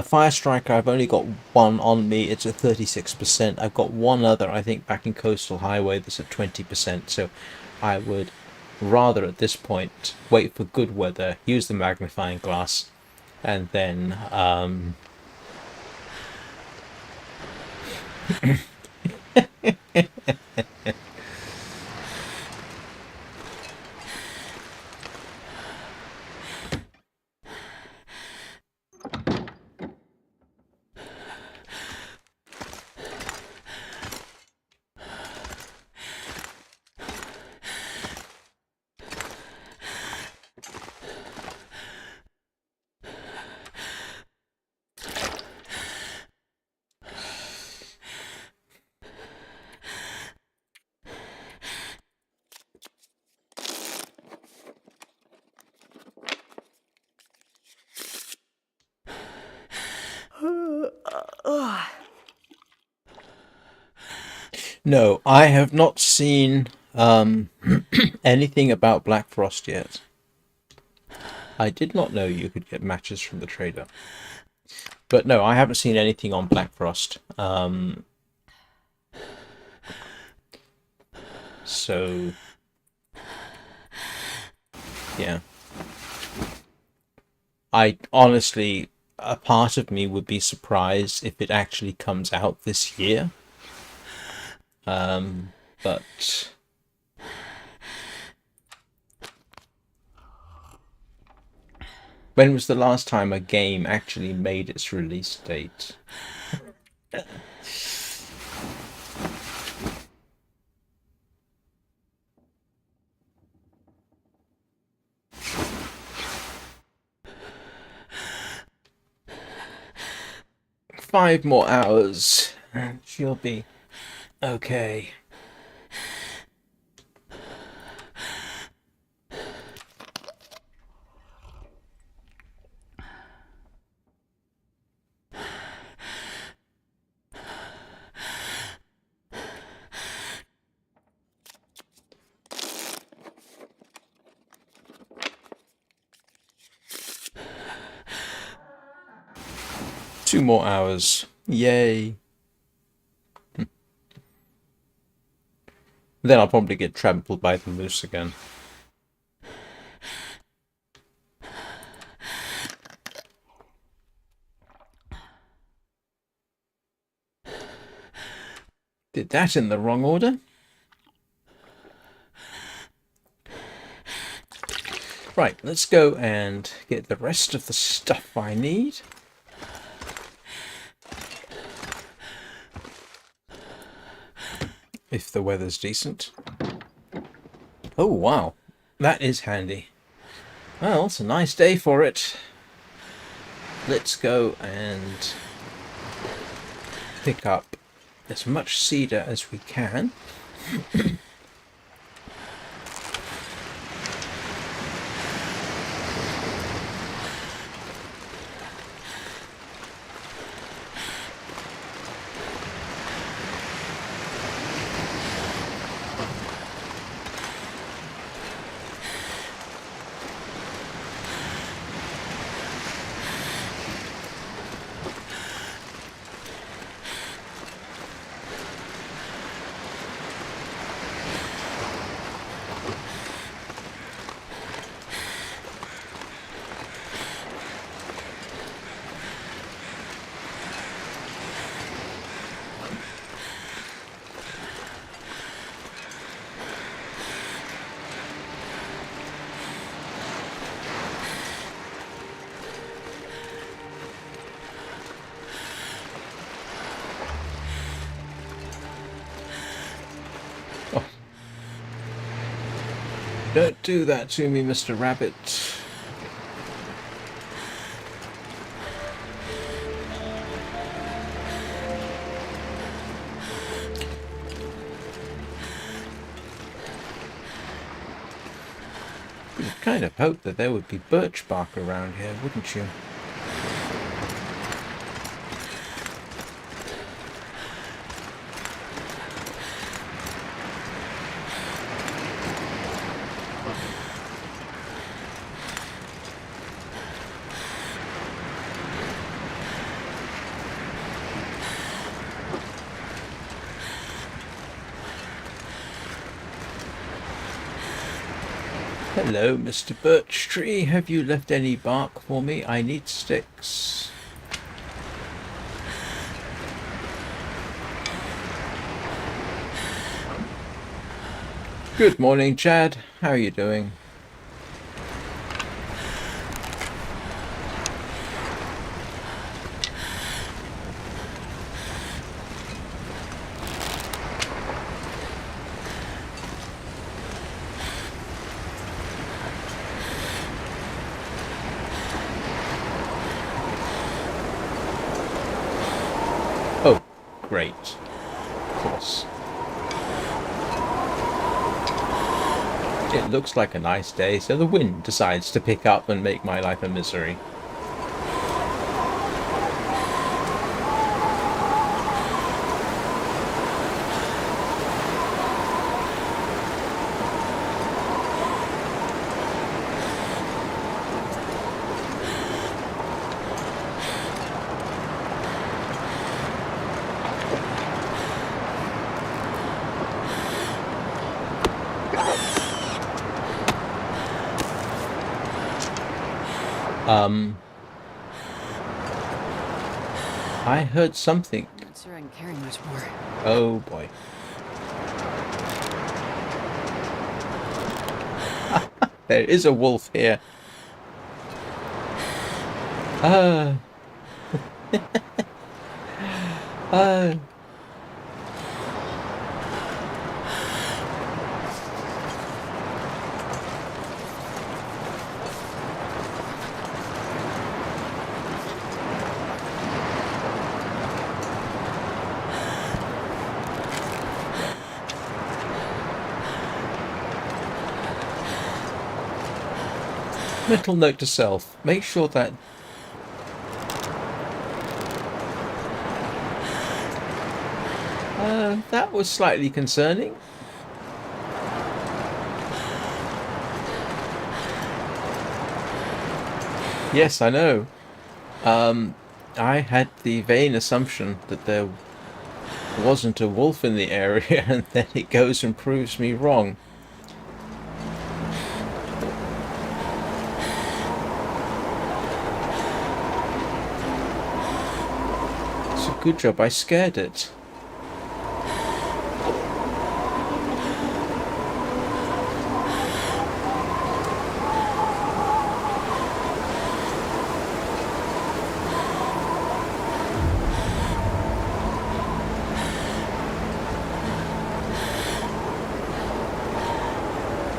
Fire Striker, I've only got one on me. It's at 36%. I've got one other, I think, back in Coastal Highway that's at 20%. So I would rather, at this point, wait for good weather, use the magnifying glass, and then... No, I have not seen anything about Black Frost yet. I did not know you could get matches from the trader. But no, I haven't seen anything on Black Frost. So, yeah. I honestly, a part of me would be surprised if it actually comes out this year. But when was the last time a game actually made its release date? Five more hours, and she'll be okay. Two more hours. Yay. Then I'll probably get trampled by the moose again. Did that in the wrong order. Right, let's go and get the rest of the stuff I need. If the weather's decent. Oh, wow. That is handy. Well, it's a nice day for it. Let's go and pick up as much cedar as we can. Don't do that to me, Mr. Rabbit. You'd kind of hope that there would be birch bark around here, wouldn't you? Hello, Mr. Birch Tree. Have you left any bark for me? I need sticks. Good morning, Chad. How are you doing? Oh, great. Of course. It looks like a nice day, so the wind decides to pick up and make my life a misery. I heard something. I'm not sure I can carry much more. Oh boy. There is a wolf here. Uh. uh. Little note to self, make sure that that was slightly concerning. Yes, I know. I had the vain assumption that there wasn't a wolf in the area, and then it goes and proves me wrong. Good job, I scared it.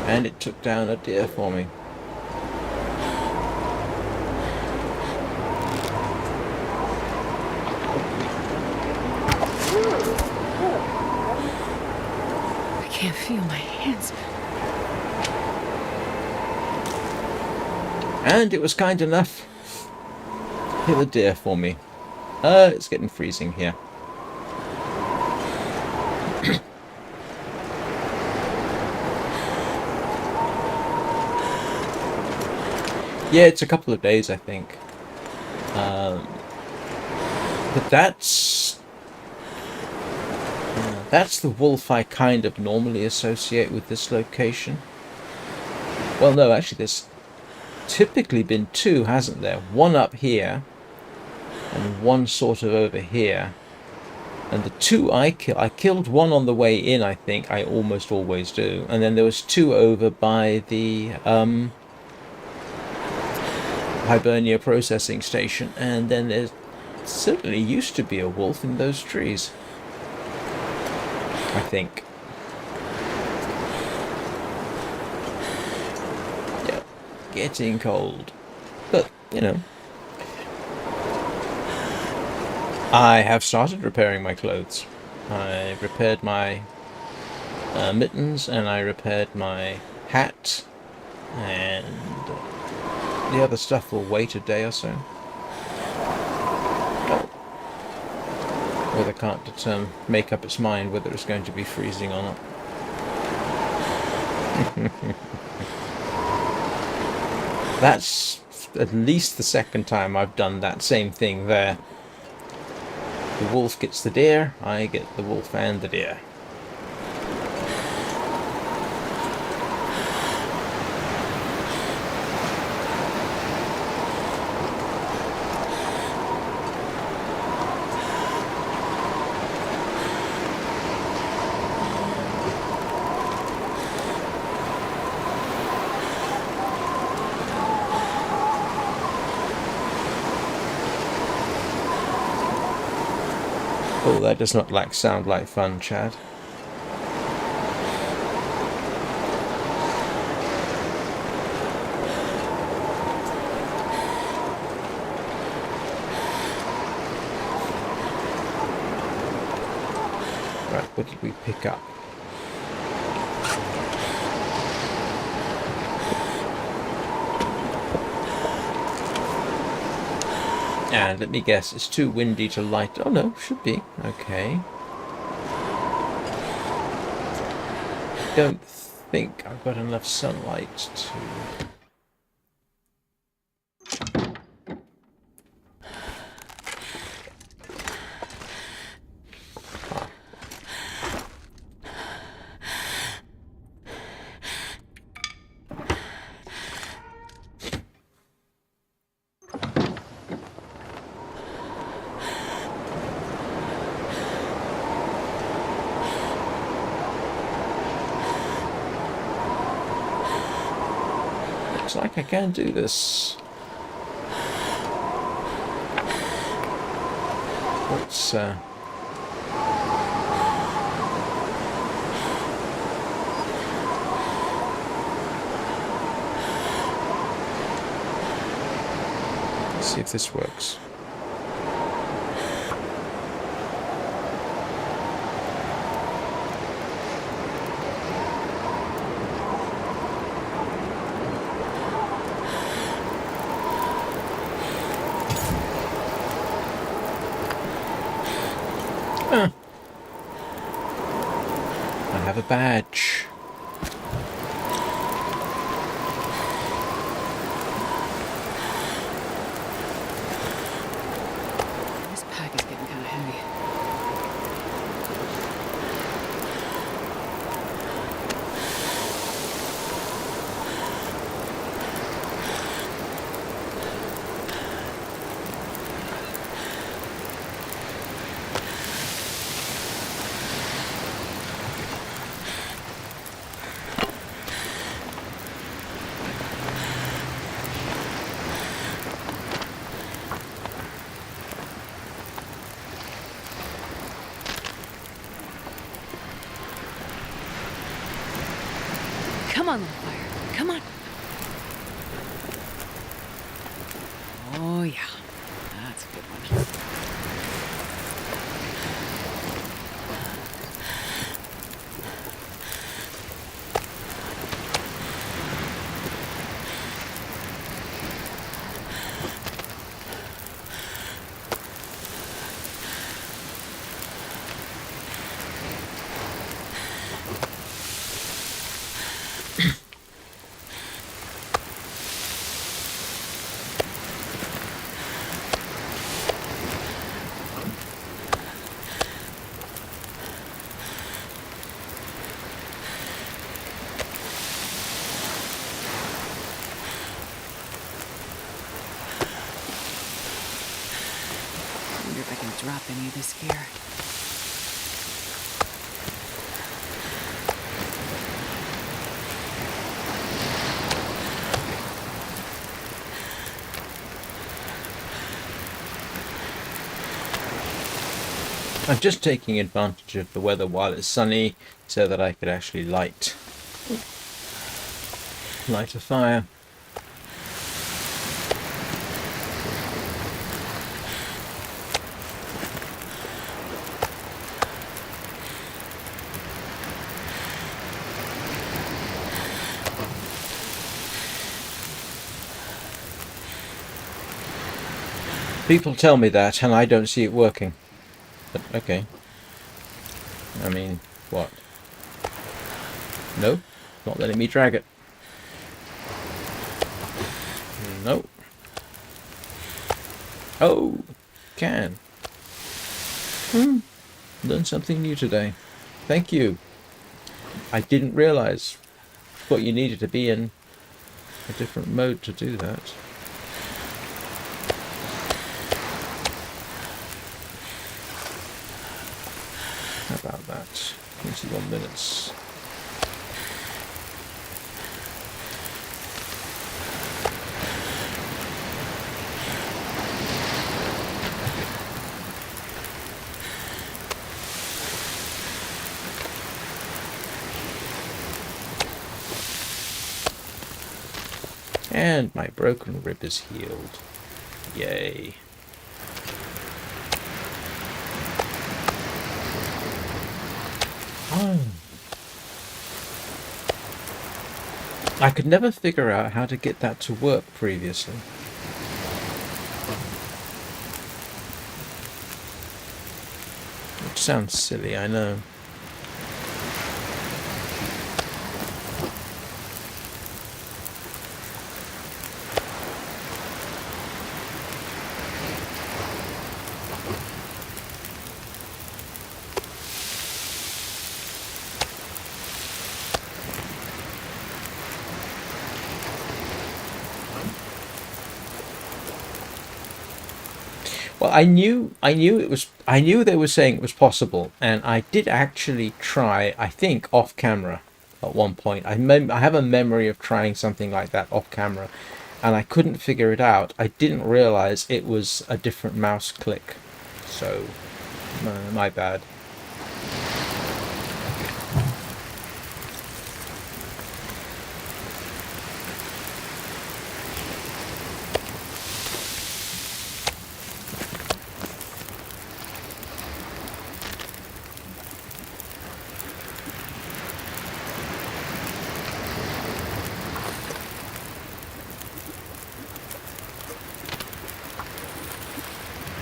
And it took down a deer for me. I can't feel my hands. And it was kind enough to kill a deer for me. It's getting freezing here. Yeah, it's a couple of days, I think. But that's the wolf I kind of normally associate with this location. Well, no, actually, there's typically been two, hasn't there? One up here, and one sort of over here. And the two I killed one on the way in, I think. I almost always do. And then there was two over by the Hibernia Processing Station, and then there certainly used to be a wolf in those trees, I think. getting cold. But, you know, I have started repairing my clothes. I repaired my mittens, and I repaired my hat, and the other stuff will wait a day or so. Weather can't make up its mind whether it's going to be freezing or not. That's at least the second time I've done that same thing there. The wolf gets the deer, I get the wolf and the deer. Oh, that does not sound like fun, Chad. Right, what did we pick up? And let me guess, it's too windy to light. Oh no, should be. Okay. Don't think I've got enough sunlight to... Looks like I can do this. Let's see if this works. I have a badge. This pack is getting kind of heavy. Come on, little fire. Come on. Oh, yeah. That's a good one. I can drop any of this gear. I'm just taking advantage of the weather while it's sunny so that I could actually light a fire. People tell me that, and I don't see it working. But, okay. I mean, what? No? Not letting me drag it. No. Oh! Can. Learned something new today. Thank you. I didn't realise what you needed to be in a different mode to do that. How about that? 21 minutes. And my broken rib is healed. Yay. Oh. I could never figure out how to get that to work previously. Which sounds silly, I know. Well, I knew they were saying it was possible, and I did actually try, I think, off camera at one point. I have a memory of trying something like that off camera, and I couldn't figure it out. I didn't realize it was a different mouse click, so my bad.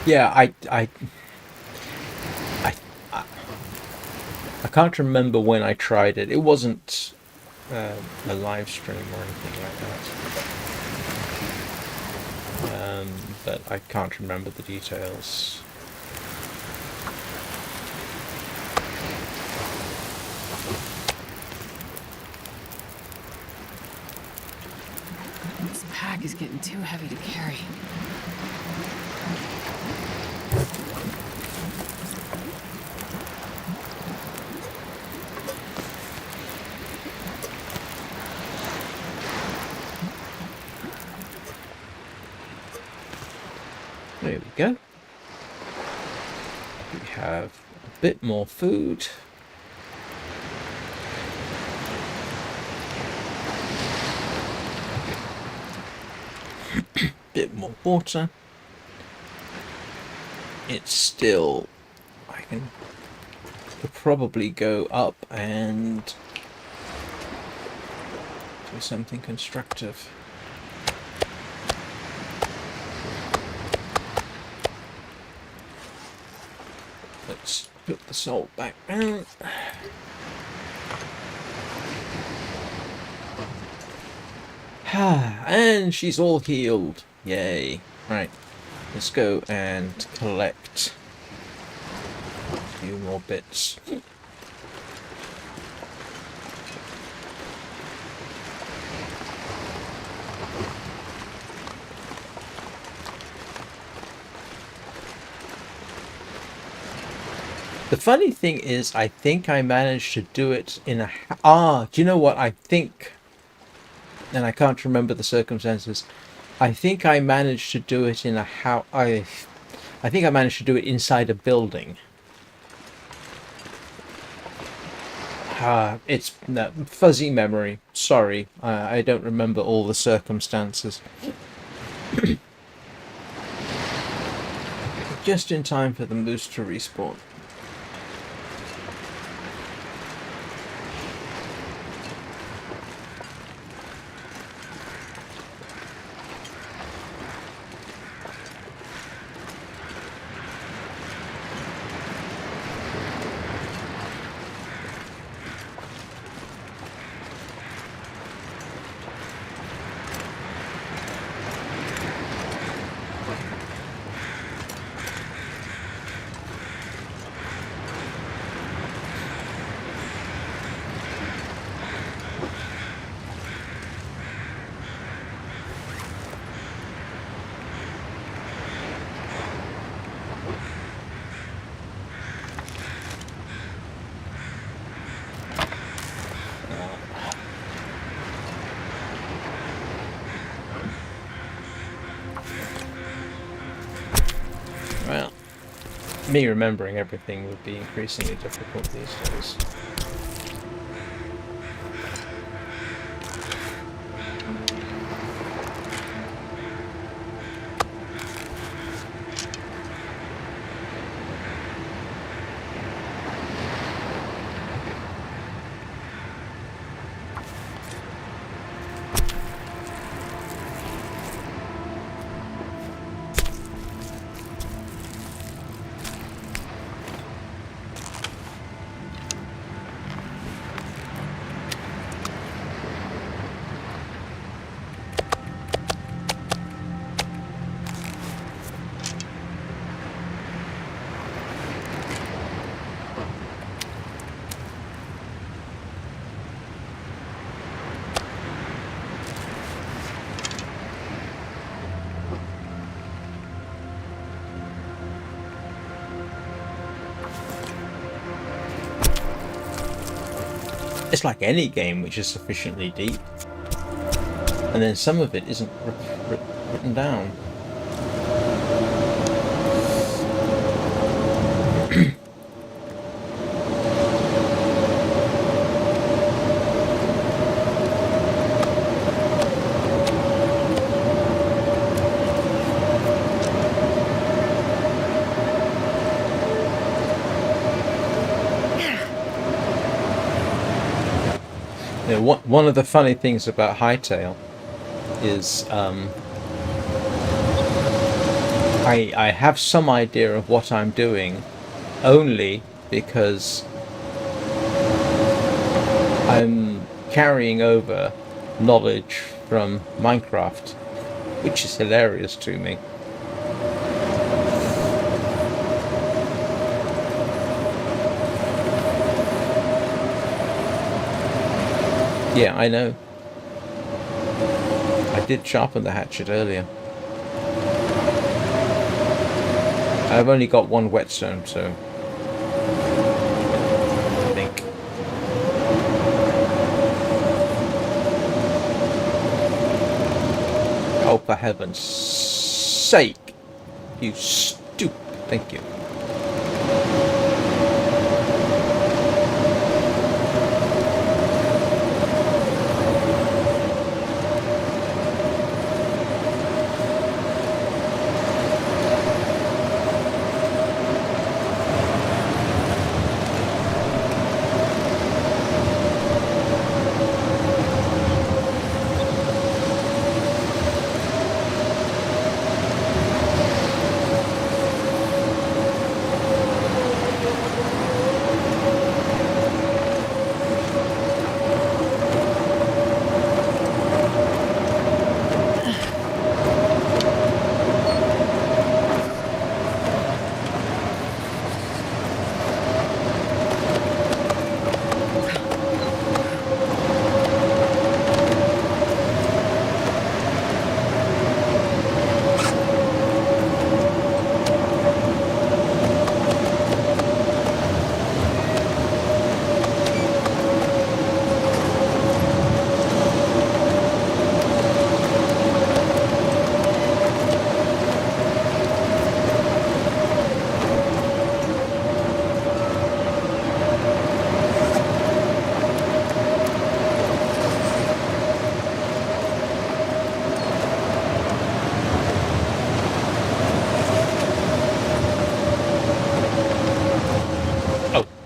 Yeah, I can't remember when I tried it. It wasn't a live stream or anything like that. But I can't remember the details. This pack is getting too heavy to carry. There we go. We have a bit more food. Bit more water. It's still... I could probably go up and do something constructive. Let's put the salt back down. And she's all healed. Yay. Right. Let's go and collect a few more bits. The funny thing is, I think I managed to do it in a... do you know what? I think... And I can't remember the circumstances. I think I managed to do it in a house... I think I managed to do it inside a building. It's fuzzy memory. Sorry. I don't remember all the circumstances. Just in time for the moose to respawn. Me remembering everything would be increasingly difficult these days. It's like any game which is sufficiently deep, and then some of it isn't written down. You know, one of the funny things about Hightail is I have some idea of what I'm doing only because I'm carrying over knowledge from Minecraft, which is hilarious to me. Yeah, I know. I did sharpen the hatchet earlier. I've only got one whetstone, so I think. Oh, for heaven's sake! You stupid! Thank you.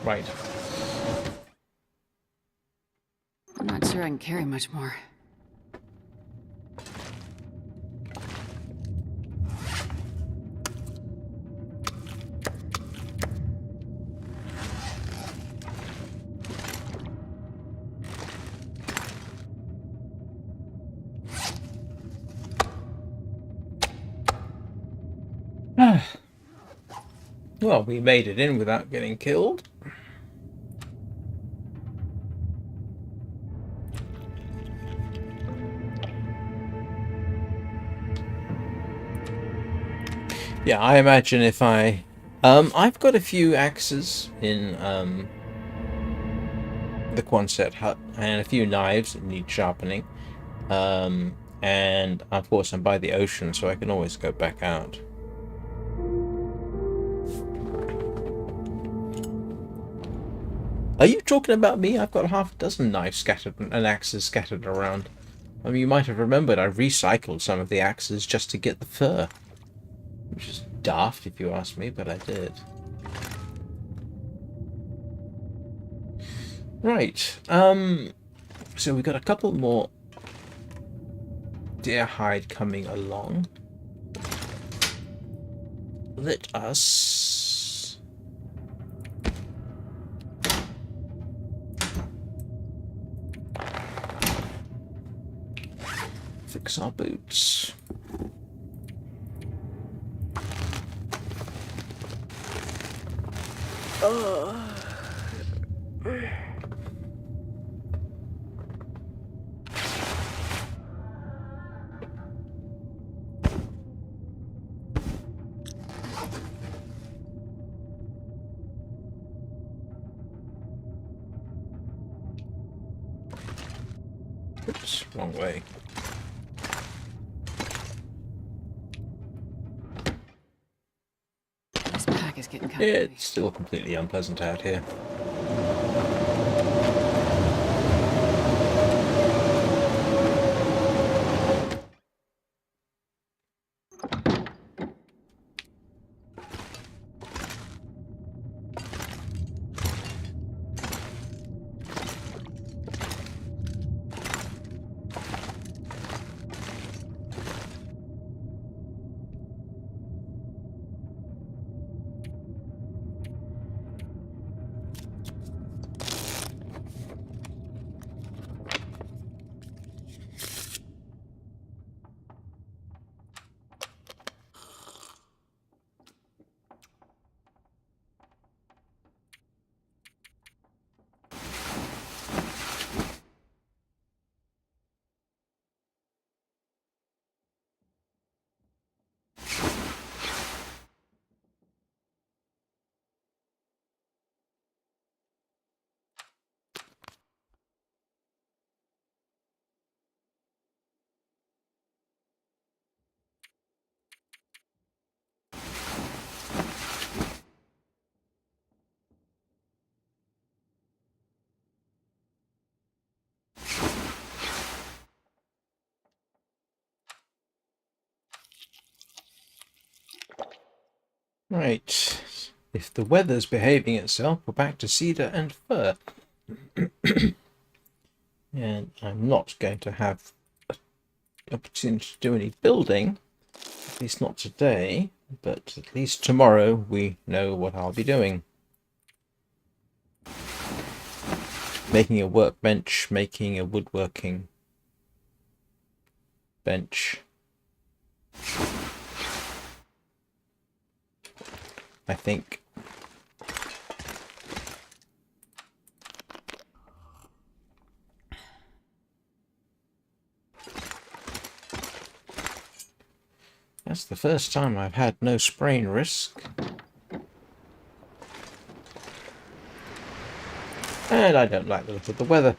Right. I'm not sure I can carry much more. Well, we made it in without getting killed. Yeah, I imagine if I've got a few axes in the Quonset hut and a few knives that need sharpening. And of course I'm by the ocean, so I can always go back out. Are you talking about me? I've got half a dozen knives scattered and axes scattered around. I mean, you might have remembered I recycled some of the axes just to get the fur. Which is daft if you ask me, but I did. Right, so we've got a couple more deer hide coming along. Let us fix our boots. Oops, wrong way. This pack is getting kind of heavy. It's still completely unpleasant out here. Right. If the weather's behaving itself, we're back to cedar and fir. And I'm not going to have an opportunity to do any building, at least not today, but at least tomorrow we know what I'll be doing. Making a workbench, making a woodworking bench. I think. That's the first time I've had no sprain risk. And I don't like the look of the weather.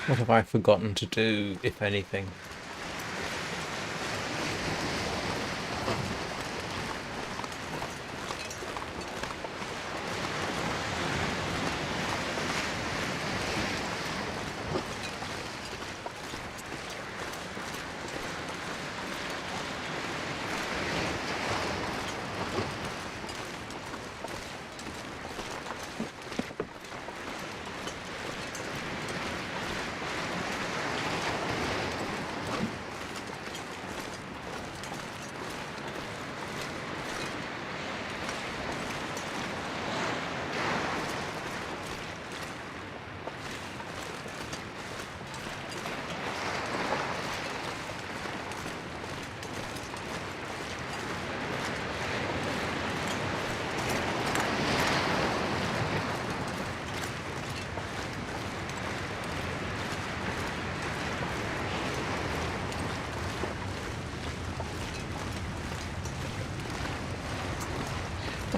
What have I forgotten to do, if anything?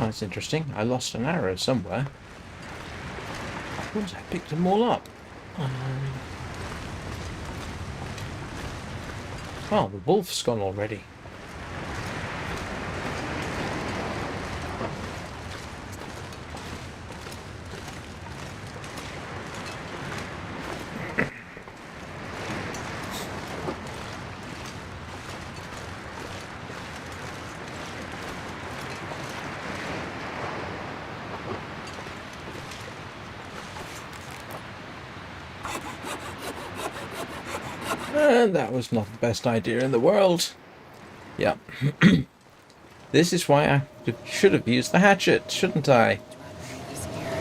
that's interesting. I lost an arrow somewhere. Once I picked them all up. Oh, the wolf's gone already. And that was not the best idea in the world. Yep. This is why I should have used the hatchet, shouldn't I? This gear.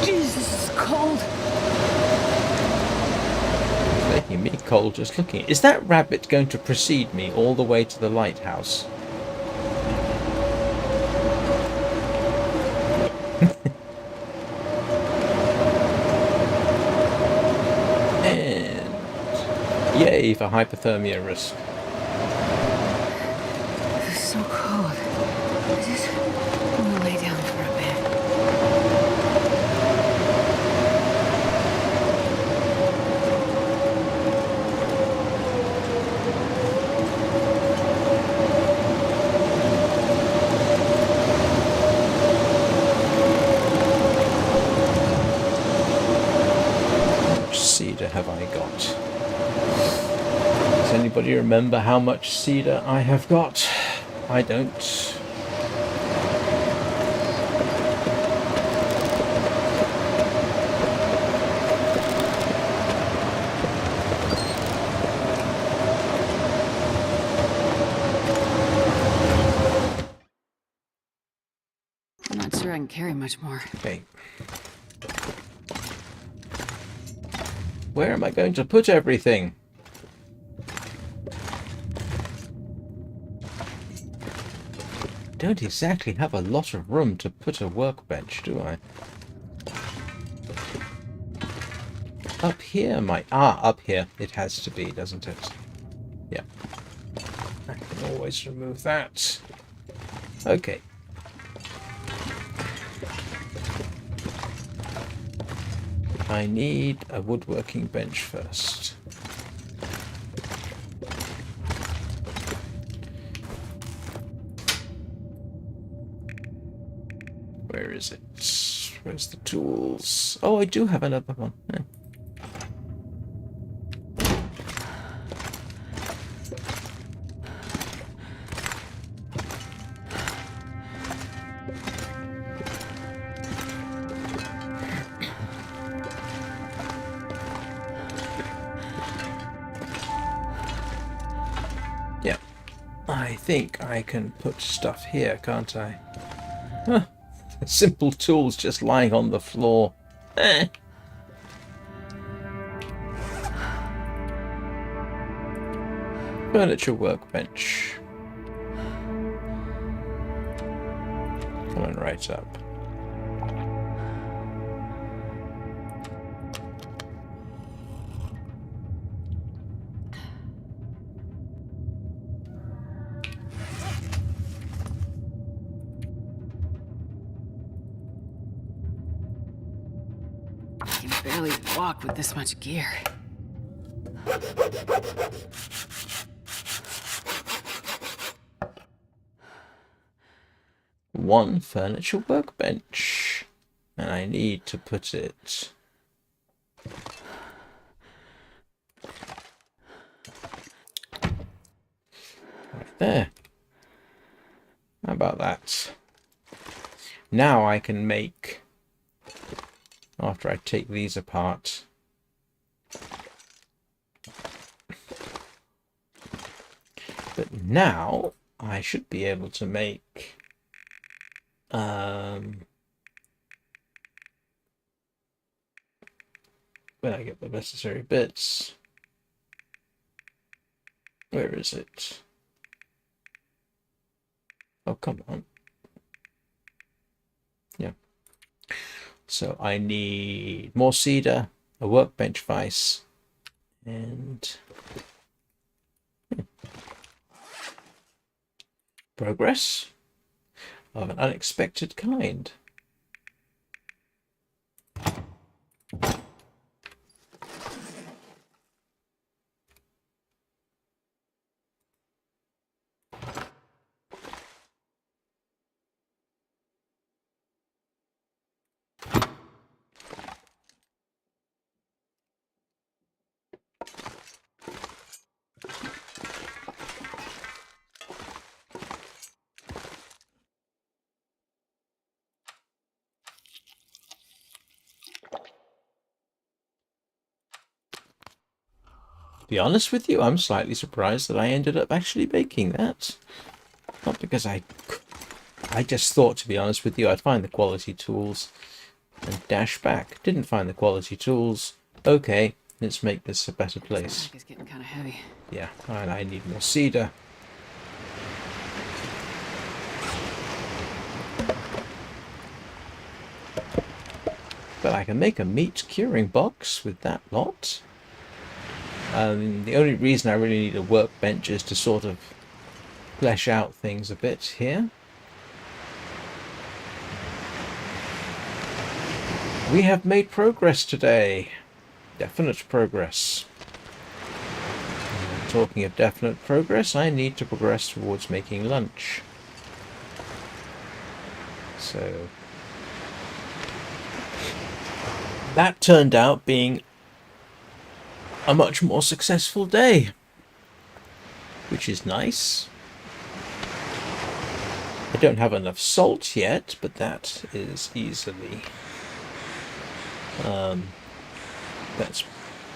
Jesus, this is cold. Making me cold just looking. Is that rabbit going to precede me all the way to the lighthouse? And yay for hypothermia risk. This is so cold. I just want to lay down for a bit. How much cedar have I got? Does anybody remember how much cedar I have got? I don't. I'm not sure I can carry much more. Okay. Where am I going to put everything? Don't exactly have a lot of room to put a workbench, do I? Up here might... up here it has to be, doesn't it? Yeah. I can always remove that. Okay. I need a woodworking bench first. Where is it? Where's the tools? Oh, I do have another one. Yeah. Yeah. I think I can put stuff here, can't I? Huh. Simple tools just lying on the floor. Eh. Furniture workbench. Coming right up. I can barely walk with this much gear. One furniture workbench. And I need to put it... right there. How about that? Now I can make... after I take these apart, But now I should be able to make when I get the necessary bits. Where is it? Oh, come on. Yeah. So I need more cedar, a workbench vise, and progress of an unexpected kind. Be honest with you, I'm slightly surprised that I ended up actually making that. Not because I just thought, to be honest with you, I'd find the quality tools and dash back. Didn't find the quality tools. Okay, let's make this a better place. It's getting kind of heavy. Yeah, and I need more cedar. But I can make a meat curing box with that lot. The only reason I really need a workbench is to sort of flesh out things a bit here. We have made progress today. Definite progress. And talking of definite progress, I need to progress towards making lunch. So that turned out being a much more successful day, which is nice. I don't have enough salt yet, but that is easily that's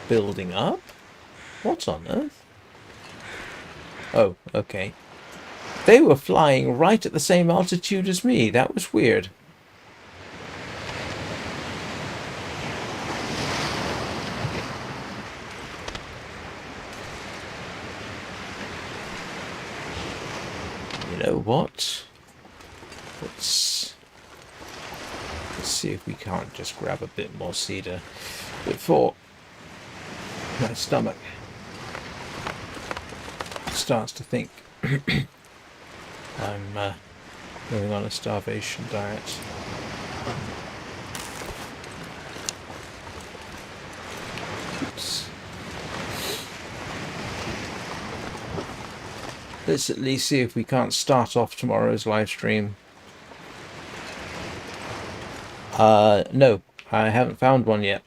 building up. What on earth? Oh, okay. They were flying right at the same altitude as me. That was weird. You know what? Let's see if we can't just grab a bit more cedar before my stomach starts to think I'm going on a starvation diet. Oops. Let's at least see if we can't start off tomorrow's live stream. No, I haven't found one yet.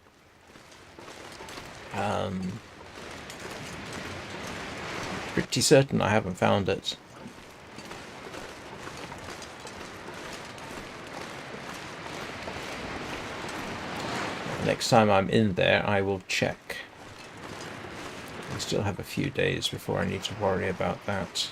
Pretty certain I haven't found it. Next time I'm in there, I will check. I still have a few days before I need to worry about that.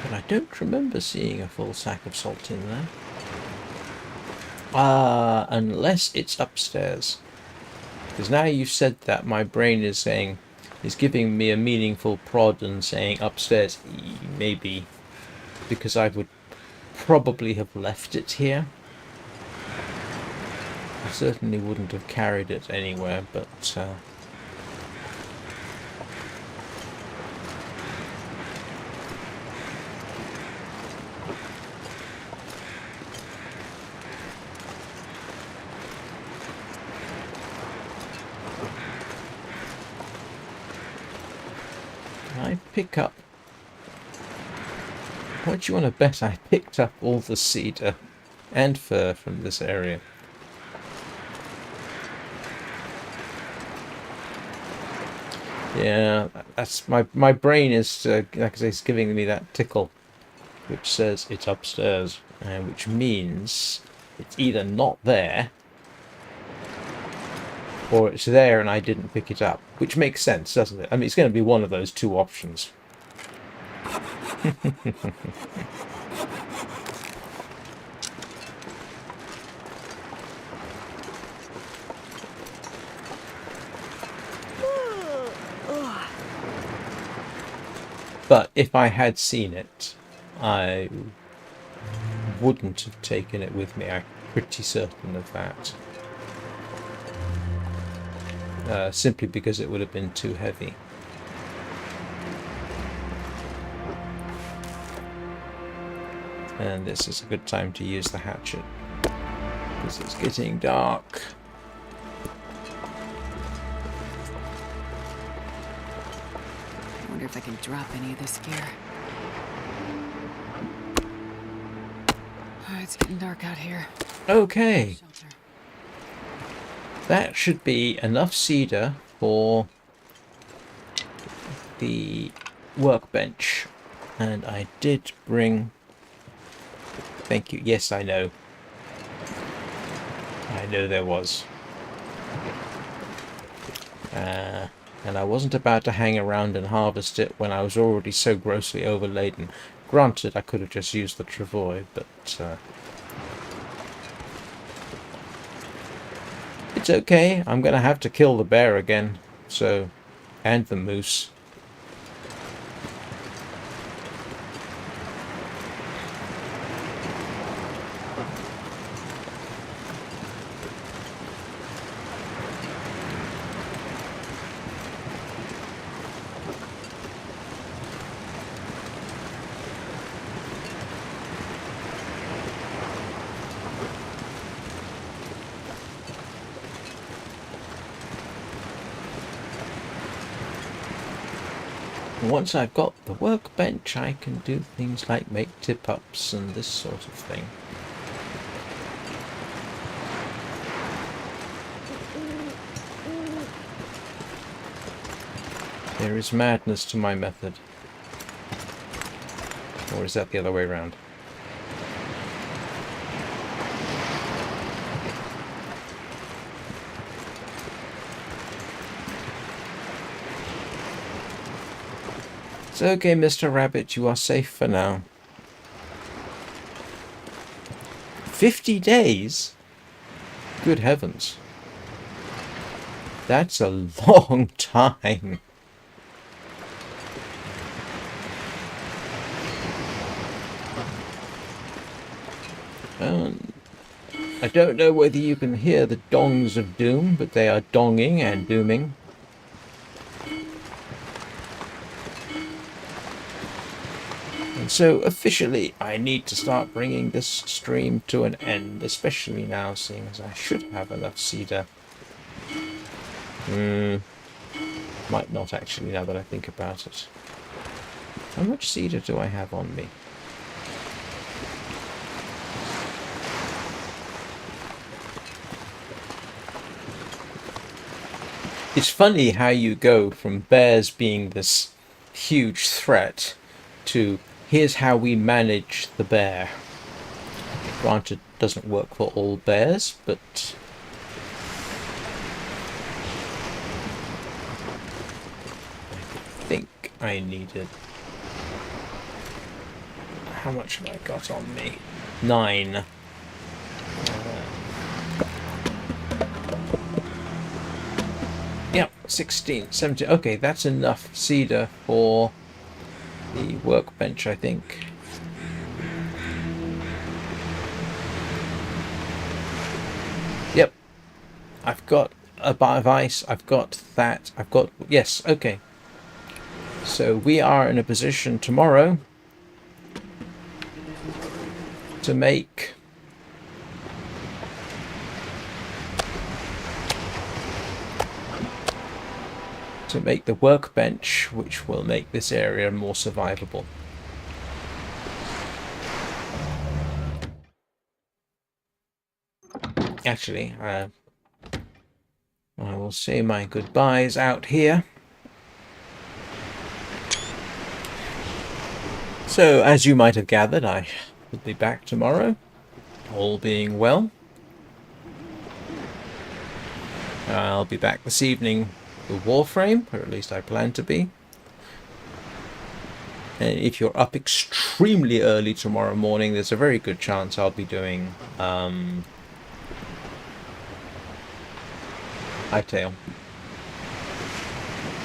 But I don't remember seeing a full sack of salt in there. Unless it's upstairs. Because now you've said that, my brain is giving me a meaningful prod and saying upstairs. Maybe because I would probably have left it here. I certainly wouldn't have carried it anywhere, but can I pick up? What do you want to bet I picked up all the cedar and fir from this area? Yeah, that's my brain is like I say, it's giving me that tickle, which says it's upstairs, which means It's either not there, or it's there and I didn't pick it up. Which makes sense, doesn't it? I mean, it's going to be one of those two options. But if I had seen it, I wouldn't have taken it with me. I'm pretty certain of that. Simply because it would have been too heavy. And this is a good time to use the hatchet, because it's getting dark. I wonder if I can drop any of this gear. Oh, it's getting dark out here. Okay, Shelter. that should be enough cedar for the workbench. And I did bring... Thank you. Yes, I know. I know there was. And I wasn't about to hang around and harvest it when I was already so grossly overladen. Granted, I could have just used the travois, but... it's okay. I'm going to have to kill the bear again. So... and the moose. Once I've got the workbench, I can do things like make tip-ups and this sort of thing. There is madness to my method. Or is that the other way around? It's okay, Mr. Rabbit, you are safe for now. 50 days? Good heavens. That's a long time. I don't know whether you can hear the dongs of doom, but they are donging and dooming. And so, officially, I need to start bringing this stream to an end, especially now, seeing as I should have enough cedar. Might not actually, now that I think about it. How much cedar do I have on me? It's funny how you go from bears being this huge threat to here's how we manage the bear. Granted, it doesn't work for all bears, but I think I needed... How much have I got on me? 9. Yep, 16, 17. Okay, that's enough cedar for the workbench, I think. Yep. I've got a bar of ice. I've got that. I've got... Yes, okay. So we are in a position tomorrow to make... the workbench, which will make this area more survivable. Actually, I will say my goodbyes out here. So, as you might have gathered, I will be back tomorrow. all being well, I'll be back this evening with Warframe, or at least I plan to be. And if you're up extremely early tomorrow morning, there's a very good chance I'll be doing Hightail.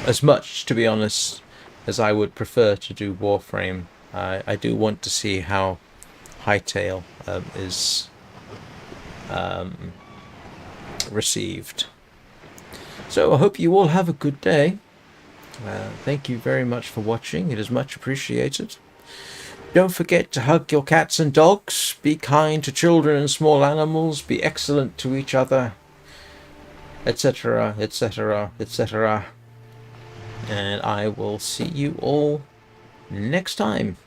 As much, to be honest, as I would prefer to do Warframe, I do want to see how Hightail is received. So I hope you all have a good day. Thank you very much for watching. It is much appreciated. Don't forget to hug your cats and dogs. Be kind to children and small animals. Be excellent to each other, etc., etc., etc. And I will see you all next time.